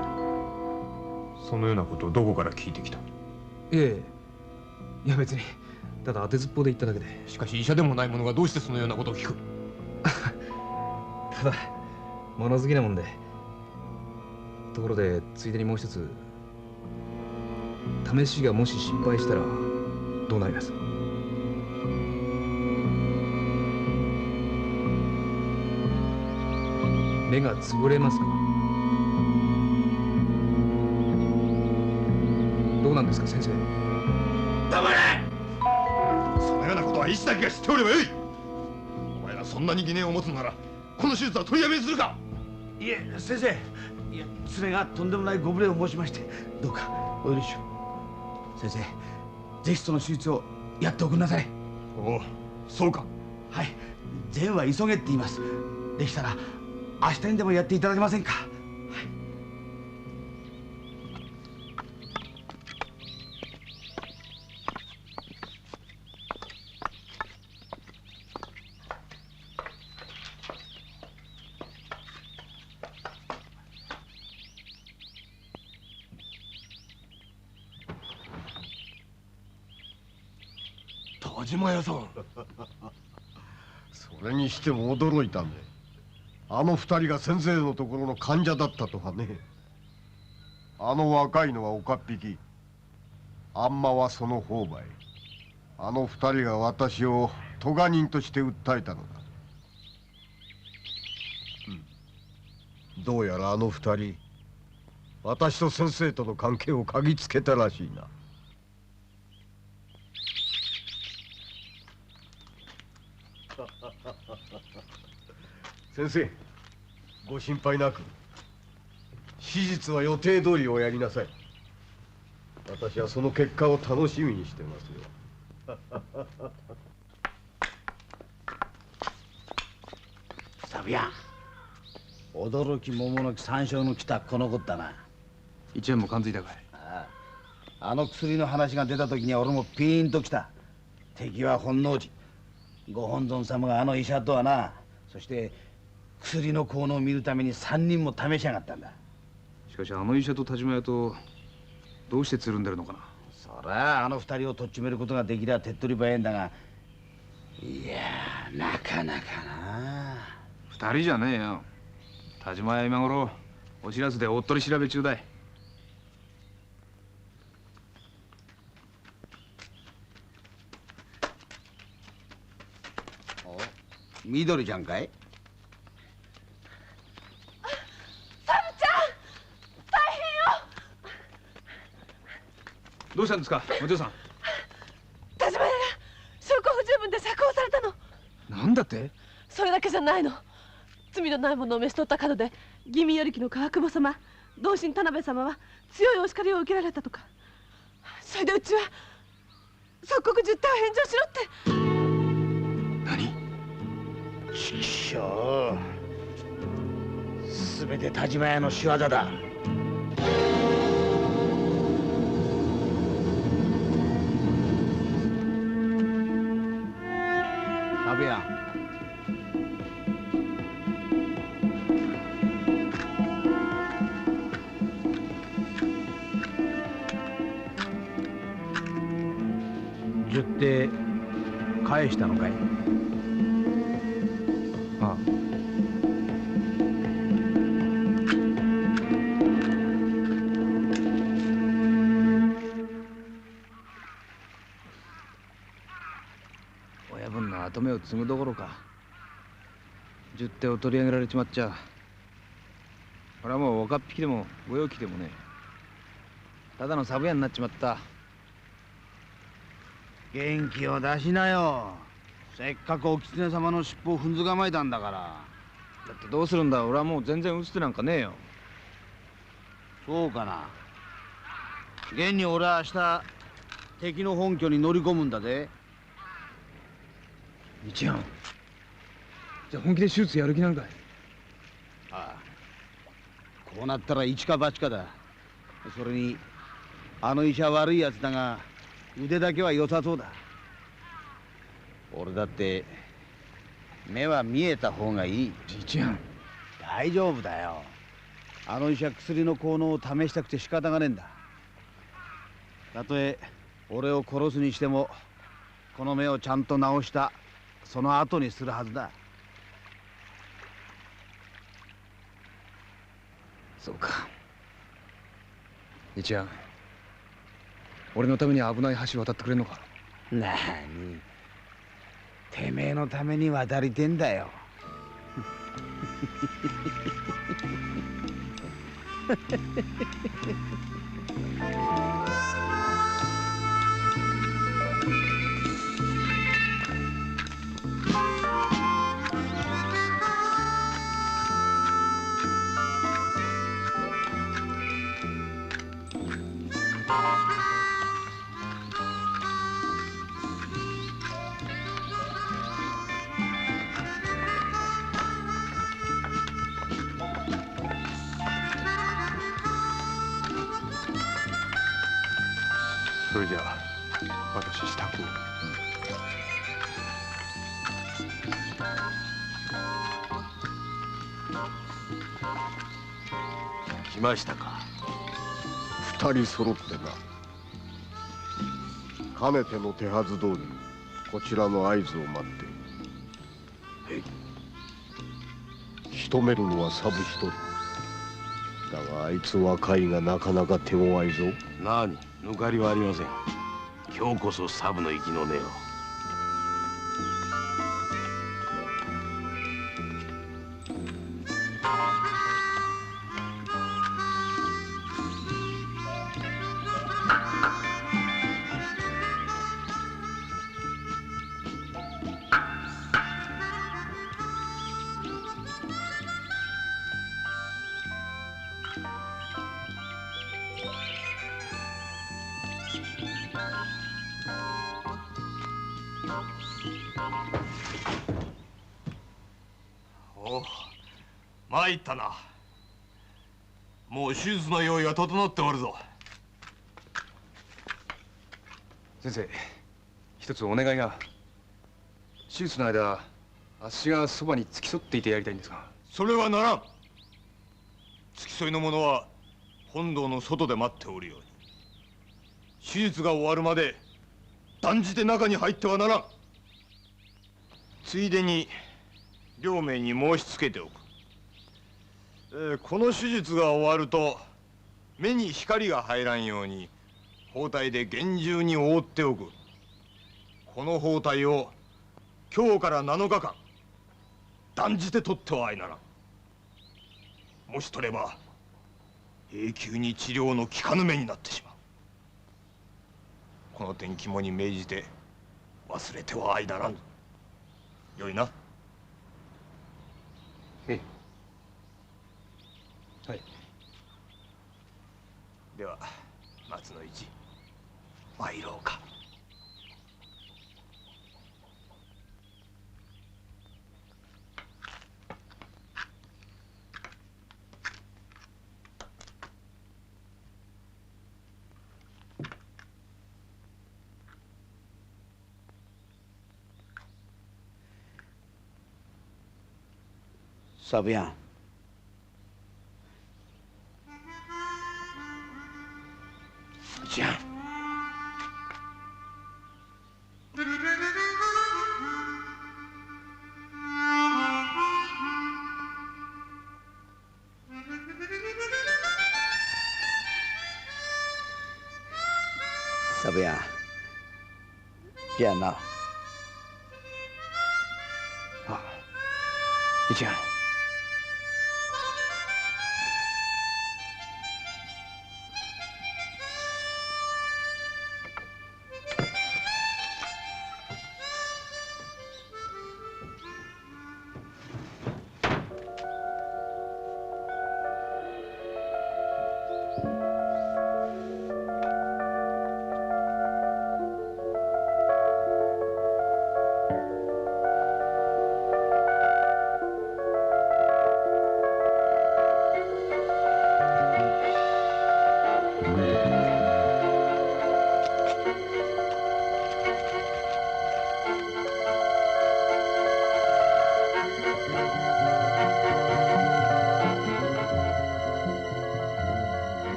[SPEAKER 12] そのようなことをどこから聞いてきた？
[SPEAKER 10] いえ、いや別にただ当てずっぽうで言っただけで。
[SPEAKER 12] しかし医者でもない者がどうしてそのようなことを聞く？
[SPEAKER 10] ただ物好きなもんで。ところでついでにもう一つ、試しがもし失敗したらどうなります？目が潰れますか？どうなんですか先生？
[SPEAKER 12] 黙れ！そのようなことは医師だけが知っておればよい。お前がそんなに疑念を持つならこの手術は取りやめにするか？
[SPEAKER 5] いえ先生、いや爪がとんでもないご無礼を申しまして、どうかお許しを。先生、ぜひその手術をやっておくんなさい。
[SPEAKER 12] おお、そうか。
[SPEAKER 5] はい、善は急げって言います。できたら明日にでもやっていただけませんか？はい。
[SPEAKER 9] 田島屋さん。それにしても驚いたね。あの二人が先生のところの患者だったとはね。あの若いのは岡っ引き、あんまはその方ばい。あの二人が私を咎人として訴えたのだ。どうやらあの二人、私と先生との関係を嗅ぎつけたらしいな。先生、ご心配なく手術は予定通りおやりなさい。私はその結果を楽しみにしてますよ。
[SPEAKER 5] サビアン、驚き桃の木山椒の来たこのこったな。
[SPEAKER 10] 一円も感づいたかい？
[SPEAKER 5] あの薬の話が出た時には俺もピーンときた。敵は本能寺、ご本尊様があの医者とはな。そして薬の効能を見るために3人も試しやがったんだ。
[SPEAKER 10] しかしあの医者と田島屋とどうしてつるんでるのかな？
[SPEAKER 5] そりゃあの2人をとっちめることができりゃ手っ取り早いんだが、いやなかなかな。
[SPEAKER 10] 2人じゃねえよ。田島屋今頃お知らせでおっとり調べ中だい。
[SPEAKER 5] 緑ちゃんかい？
[SPEAKER 6] サブちゃん、大変よ。
[SPEAKER 10] どうしたんですかお嬢さん？
[SPEAKER 6] 田島屋が証拠不十分で釈放されたの。
[SPEAKER 10] なんだって？
[SPEAKER 6] それだけじゃないの。罪のないものを召し取った角で吟味与力の川久保様、同心田辺様は強いお叱りを受けられたとか。それでうちは即刻実態を返上しろって。
[SPEAKER 10] 何？
[SPEAKER 5] ちくしょう。すべて田島屋の仕業だ。サブヤン。十手返したのかい？
[SPEAKER 1] ああ。親分の跡目を継ぐどころか十手を取り上げられちまっちゃ俺はもう若っ引きでも御用聞きでもねただのサブ屋になっちまった。
[SPEAKER 5] 元気を出しなよ。せっかくお狐様の尻尾を踏んづかまえたんだから。
[SPEAKER 1] だってどうするんだ。俺はもう全然打つ手なんかねえよ。
[SPEAKER 5] そうかな。現に俺は明日敵の本拠に乗り込むんだぜ。
[SPEAKER 1] 一庵じゃあ本気で手術やる気なんかい？
[SPEAKER 5] ああ、こうなったら一か八かだ。それにあの医者悪いやつだが腕だけは良さそうだ。俺だって目は見えた方がいい。
[SPEAKER 1] 一庵
[SPEAKER 5] 大丈夫だよ。あの医者薬の効能を試したくて仕方がねえんだ。たとえ俺を殺すにしてもこの目をちゃんと治したその後にするはずだ。
[SPEAKER 1] そうか。一庵俺のために危ない橋渡ってくれんのか？
[SPEAKER 5] なにてめえのために渡りてんだよ。
[SPEAKER 12] それじゃあ私支度を。
[SPEAKER 9] 来ましたか。二人揃ってな。かねての手はず通りこちらの合図を待って。仕留めるのはサブ一人だがあいつ若いがなかなか手強いぞ。
[SPEAKER 13] 何抜かりはありません。今日こそサブの息の根を。
[SPEAKER 12] おう参ったな。もう手術の用意は整っておるぞ。
[SPEAKER 1] 先生一つお願いが。手術の間あっしがそばに付き添っていてやりたいんですが。
[SPEAKER 12] それはならん。付き添いの者は本堂の外で待っておるように。手術が終わるまで断じて中に入ってはならん。ついでに両名に申しつけておく。この手術が終わると目に光が入らんように包帯で厳重に覆っておく。この包帯を今日から7日間断じて取ってはあいならん。もし取れば永久に治療の効かぬ目になってしまう。この点肝に銘じて忘れてはあいならん。よいな。
[SPEAKER 1] はい。
[SPEAKER 12] では松の市参ろうか。
[SPEAKER 5] サブヤン。じゃん。サブヤン。じゃあな。あ、じゃん。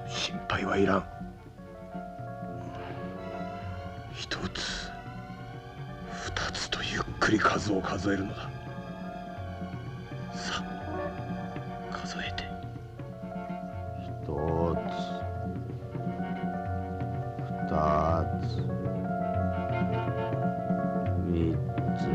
[SPEAKER 9] 心配はいらん。一つ二つとゆっくり数を数えるのだ。さあ数えて。一つ二つ三つ。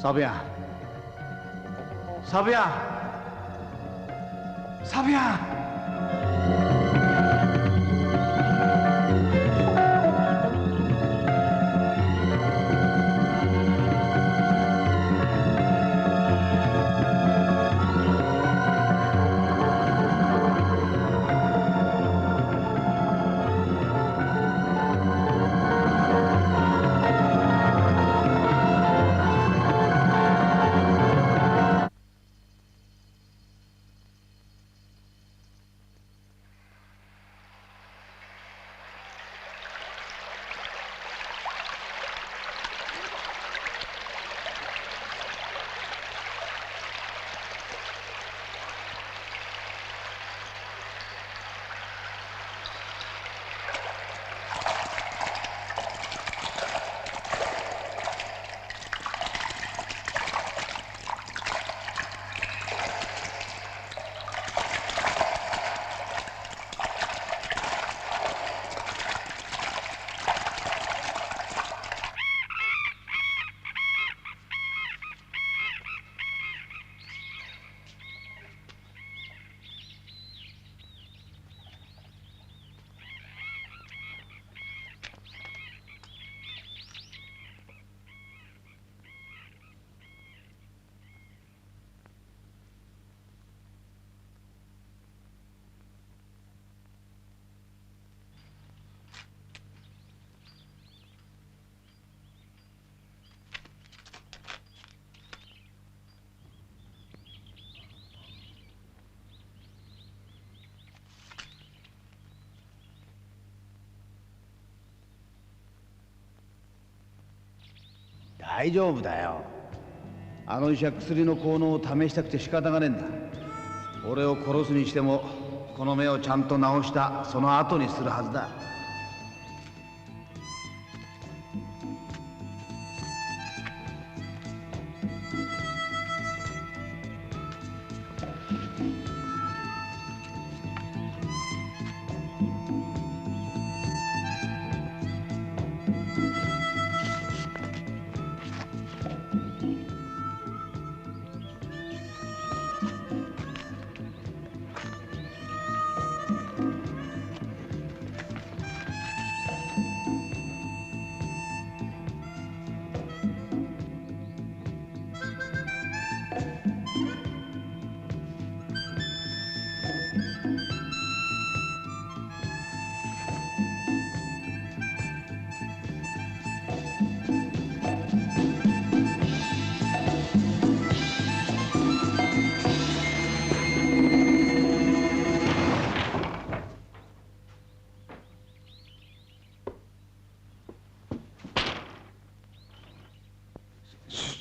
[SPEAKER 5] サブヤン。サブヤン。サブヤン。大丈夫だよ。あの医者薬の効能を試したくて仕方がねえんだ。俺を殺すにしてもこの目をちゃんと治したその後にするはずだ。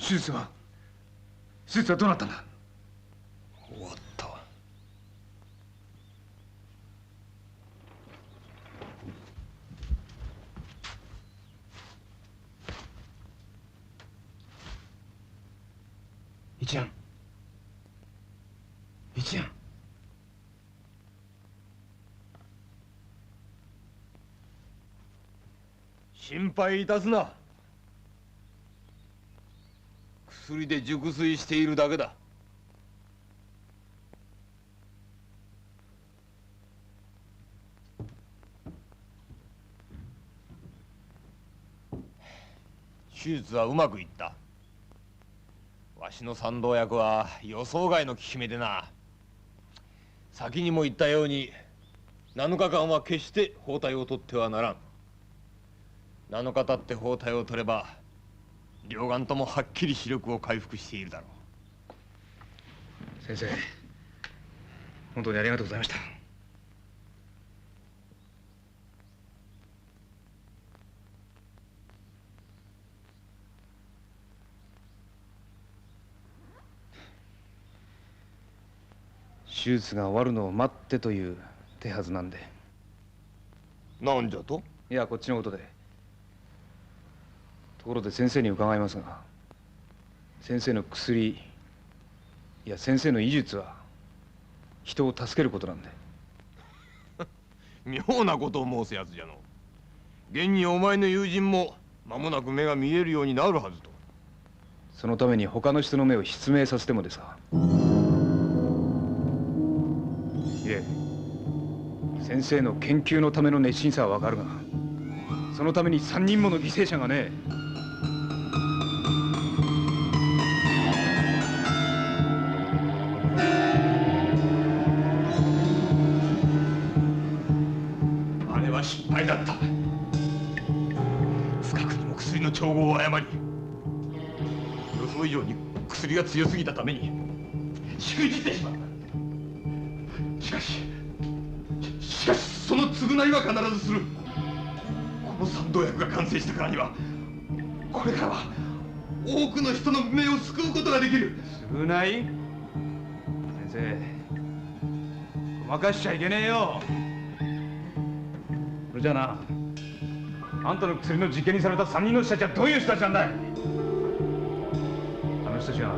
[SPEAKER 10] 手術はどうなったんだ？
[SPEAKER 12] 終わった。
[SPEAKER 10] 一庵、
[SPEAKER 12] 心配いたすな。薬で熟睡しているだけだ。手術はうまくいった。わしの賛同役は予想外の効き目でな。先にも言ったように7日間は決して包帯を取ってはならん。7日経って包帯を取れば両眼ともはっきり視力を回復しているだろ
[SPEAKER 10] う。先生、本当にありがとうございました。手術が終わるのを待ってという手はずなんで。
[SPEAKER 12] なんじゃと？
[SPEAKER 10] いや、こっちのことで。ところで先生に伺いますが、先生の薬、いや先生の医術は人を助けることなんで。
[SPEAKER 12] 妙なことを申すやつじゃの。現にお前の友人も間もなく目が見えるようになるはずと。
[SPEAKER 10] そのために他の人の目を失明させてもでさ。いえ、先生の研究のための熱心さはわかるが、そのために3人もの犠牲者がね。
[SPEAKER 12] あれは失敗だった。不覚にも薬の調合を誤り、予想以上に薬が強すぎたためにしくじってしまった。しかしその償いは必ずする。この賛同薬が完成したからには、これからは多くの人の目を救うことができる。
[SPEAKER 10] 償い？先生、ごまかしちゃいけねえよ。それじゃあな、あんたの薬の実験にされた3人の人たちはどういう人たちなんだい？あの人たちは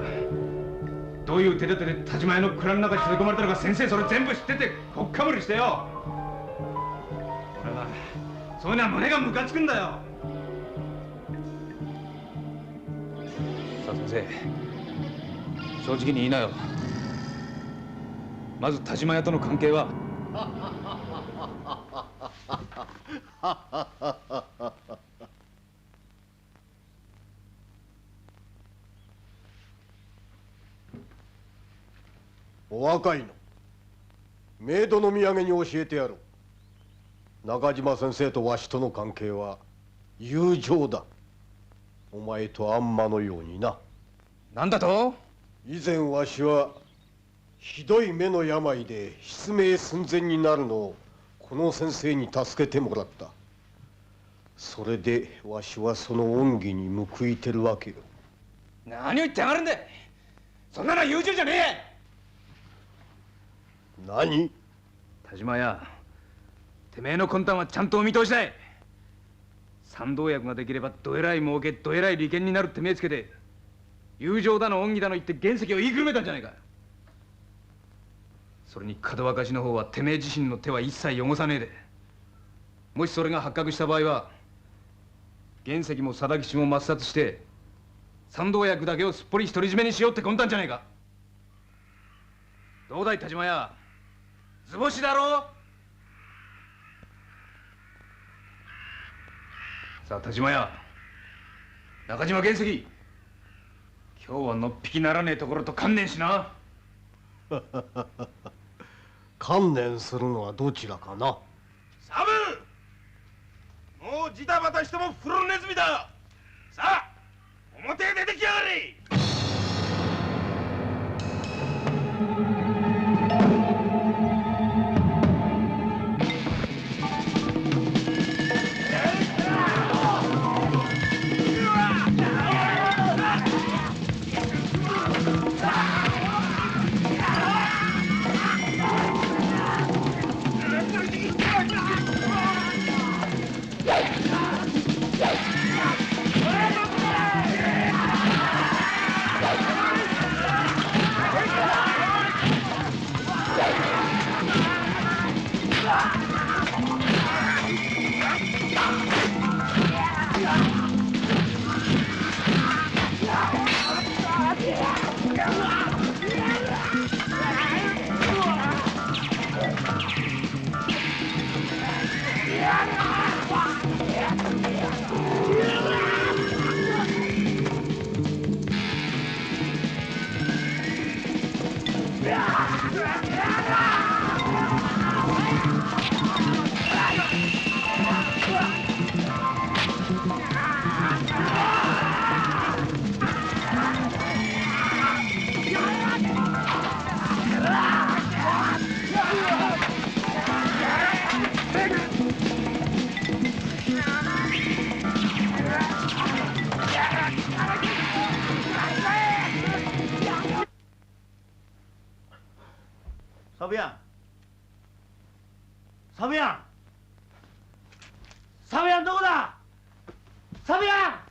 [SPEAKER 10] どういう手立てで田島屋の蔵の中に連れ込まれたのか、先生それ全部知っててほっかむりしてよ。俺はそういうのは胸がムカつくんだよ。さあ先生、正直に言いなよ。まず田島屋との関係は？
[SPEAKER 9] お若いの、冥土の土産に教えてやろう。中島先生とわしとの関係は友情だ。お前とあんまのようにな。
[SPEAKER 10] なんだと？
[SPEAKER 9] 以前わしはひどい目の病で失明寸前になるのをこの先生に助けてもらった。それでわしはその恩義に報いてるわけよ。
[SPEAKER 10] 何を言ってやがるんだ。そんなのは友情じゃねえ。
[SPEAKER 9] 何？
[SPEAKER 10] 田島屋、てめえの魂胆はちゃんとお見通しだい。賛同薬ができればどえらい儲け、どえらい利権になるって目つけて、友情だの恩義だの言って原石を言いくるめたんじゃないか。それに門若しの方はてめえ自身の手は一切汚さねえで、もしそれが発覚した場合は原石も定吉も抹殺して賛同薬だけをすっぽり独り占めにしようって魂胆じゃないか。どうだい田島屋、図星だろう。さあ田島屋、中島原石、今日はのっぴきならねえところと観念しな。
[SPEAKER 9] 観念するのはどちらかな。
[SPEAKER 12] サブ、もうジタバタしてもフロネズミだ。さあ表へ出てきやがれ。
[SPEAKER 5] サブヤン、サブヤン、サブヤンどこだ？サブヤン！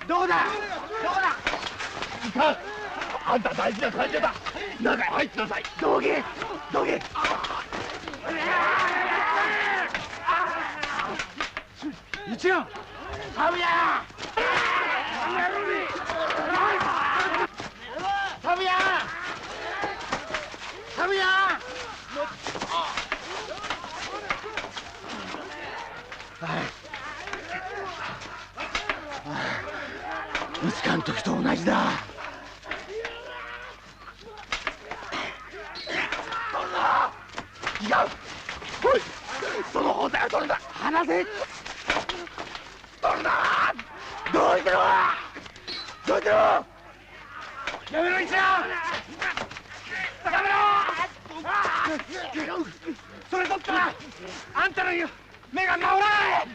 [SPEAKER 3] どこだ？どこだ？いかん！あんた大事な患者だ。中へ入ってください。道下、道下。一蘭、サブヤン、サブヤン、サブヤン。いつかん時と同じだ。違う。おい、その包帯を取るんだ。離せ。取るな。どうしてろ。どうしてろ。やめろ、一蘭。やめろ。それ取ったらあんたの目が治らない。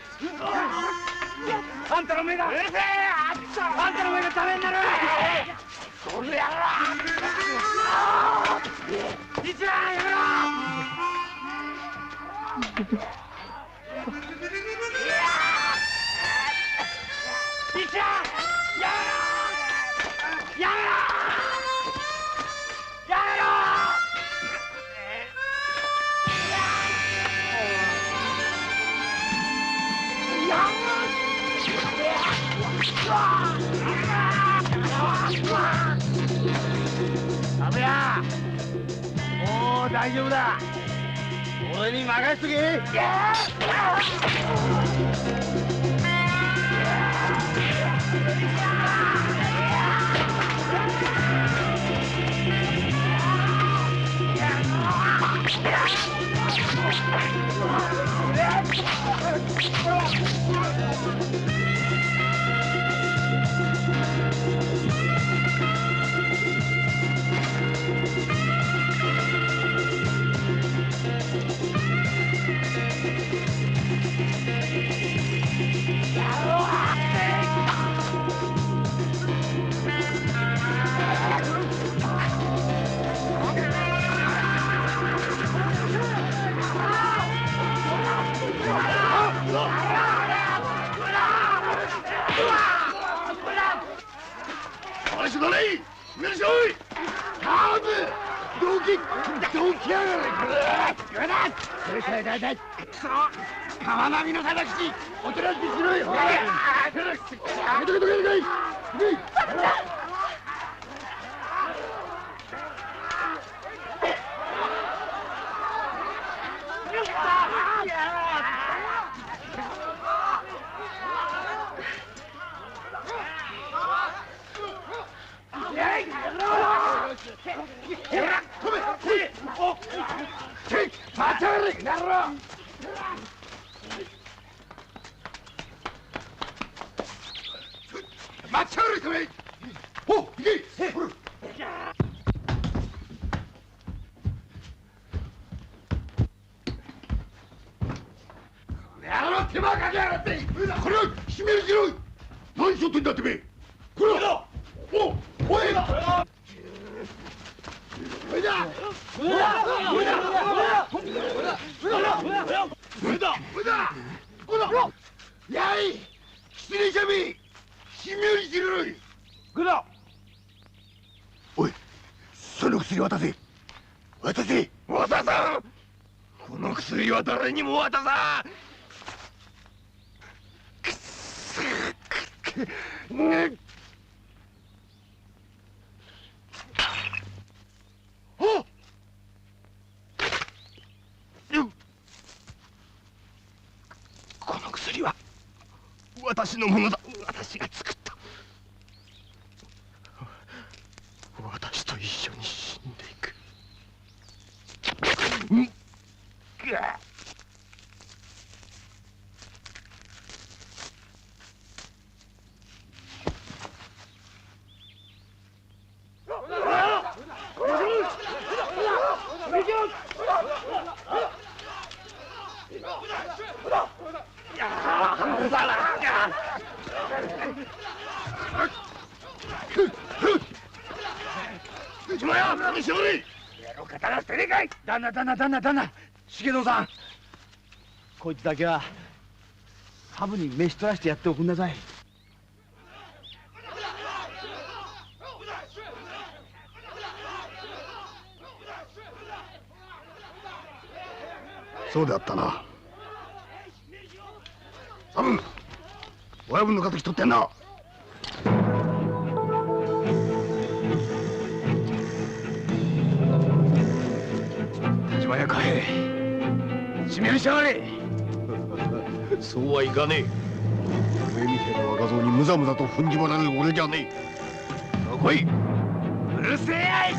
[SPEAKER 3] あんたの目が、うるせえ！あんたの目がダメになる！この野郎！一蘭やめろ！一蘭やめろ！やめろ！やめろ！サブヤ、もう大丈夫だ。俺に任せとけ。川波の貞吉、おとなしくしろよ。手間かけやがって。これを締めるしろ。何しよってんだってめ。これだ。おい。おいだ。やい。失礼者め。締めるしろい。これだ。おい。その薬渡せ。渡せ。渡さん。この薬は誰にも渡さん。
[SPEAKER 8] この薬は私のものだ。私が作った。私と一緒に死んでいく。
[SPEAKER 5] 旦那重野さん、こいつだけはハブに飯取らしてやっておくんなさい。
[SPEAKER 8] そうであったな。サブ、親分の敵取ってんな。田島屋かえ、締めにしやがれ。そうはいかねえ。上みてえな若造にむざむざと踏んじばられる俺じゃねえ。さあ来い。うるせえやい。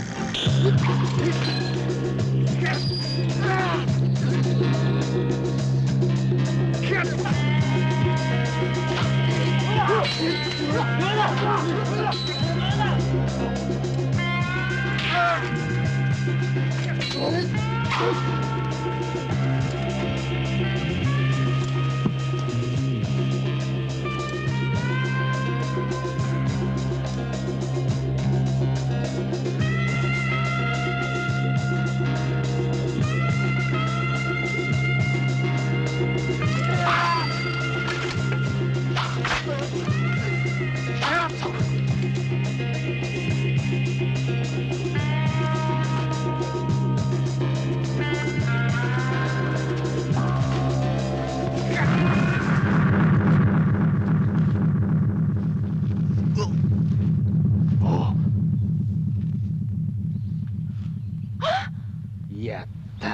[SPEAKER 8] やった。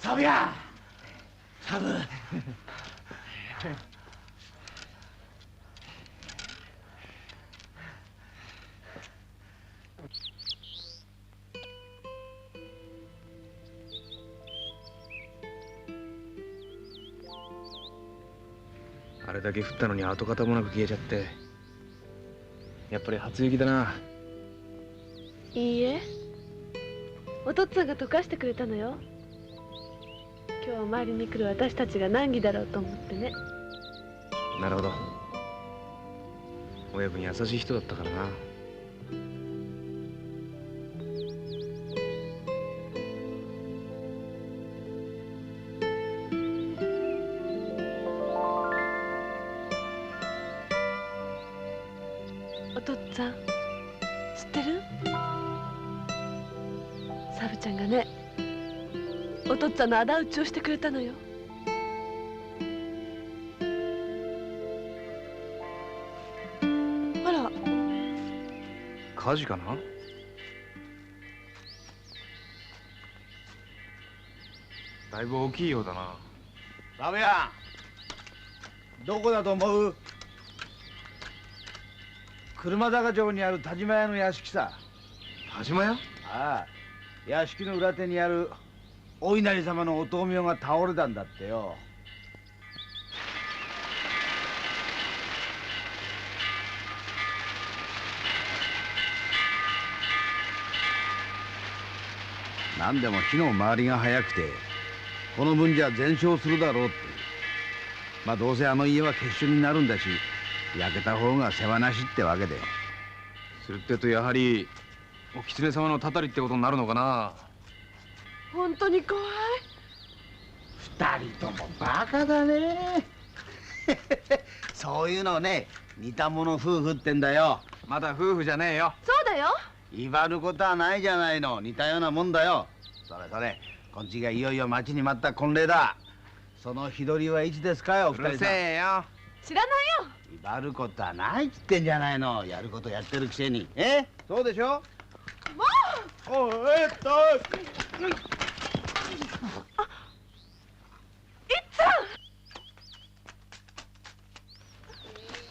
[SPEAKER 8] サブやサブ。
[SPEAKER 1] あれだけ降ったのに跡形もなく消えちゃって、やっぱり初雪だな。
[SPEAKER 6] いいえ、お父っつぁんが溶かしてくれたのよ。今日お参りに来る私たちが難儀だろうと思ってね。
[SPEAKER 1] なるほど。親分優しい人だったからな。
[SPEAKER 6] お父っつぁん知ってる？サブちゃんがね、お父っつぁんの仇討ちをしてくれたのよ。あら、
[SPEAKER 1] 火事かな？だいぶ大きいようだな。
[SPEAKER 5] サブや、どこだと思う？車坂町にある田島屋の屋敷さ。
[SPEAKER 1] 田島屋？
[SPEAKER 5] ああ、屋敷の裏手にあるお稲荷様のお灯明が倒れたんだってよ。何でも火の回りが早くてこの分じゃ全焼するだろうってまあどうせあの家は結晶になるんだし、焼けた方が世話なしってわけで。
[SPEAKER 10] するってとやはりお狐様のたたりってことになるのかな。
[SPEAKER 6] 本当に怖い。
[SPEAKER 5] 二人ともバカだね。そういうのをね、似た者夫婦ってんだよ。
[SPEAKER 10] まだ夫婦じゃねえよ。
[SPEAKER 2] そうだよ。
[SPEAKER 5] 威張ることはないじゃないの。似たようなもんだよ。それそれ、こっちがいよいよ待ちに待った婚礼だ。その日取りはいつですかよ、お二人さん。
[SPEAKER 10] うるせえよ。
[SPEAKER 2] 知らないよ。
[SPEAKER 5] 威張ることはないっつってんじゃないの。やることやってるくせに。そうでしょ。
[SPEAKER 2] もう。
[SPEAKER 5] おい、
[SPEAKER 2] いっつぁん。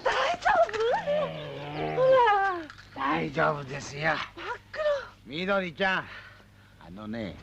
[SPEAKER 2] 大丈夫？ほら。
[SPEAKER 5] 大丈夫ですよ。
[SPEAKER 2] 真っ黒。
[SPEAKER 5] みどりちゃん、あのね、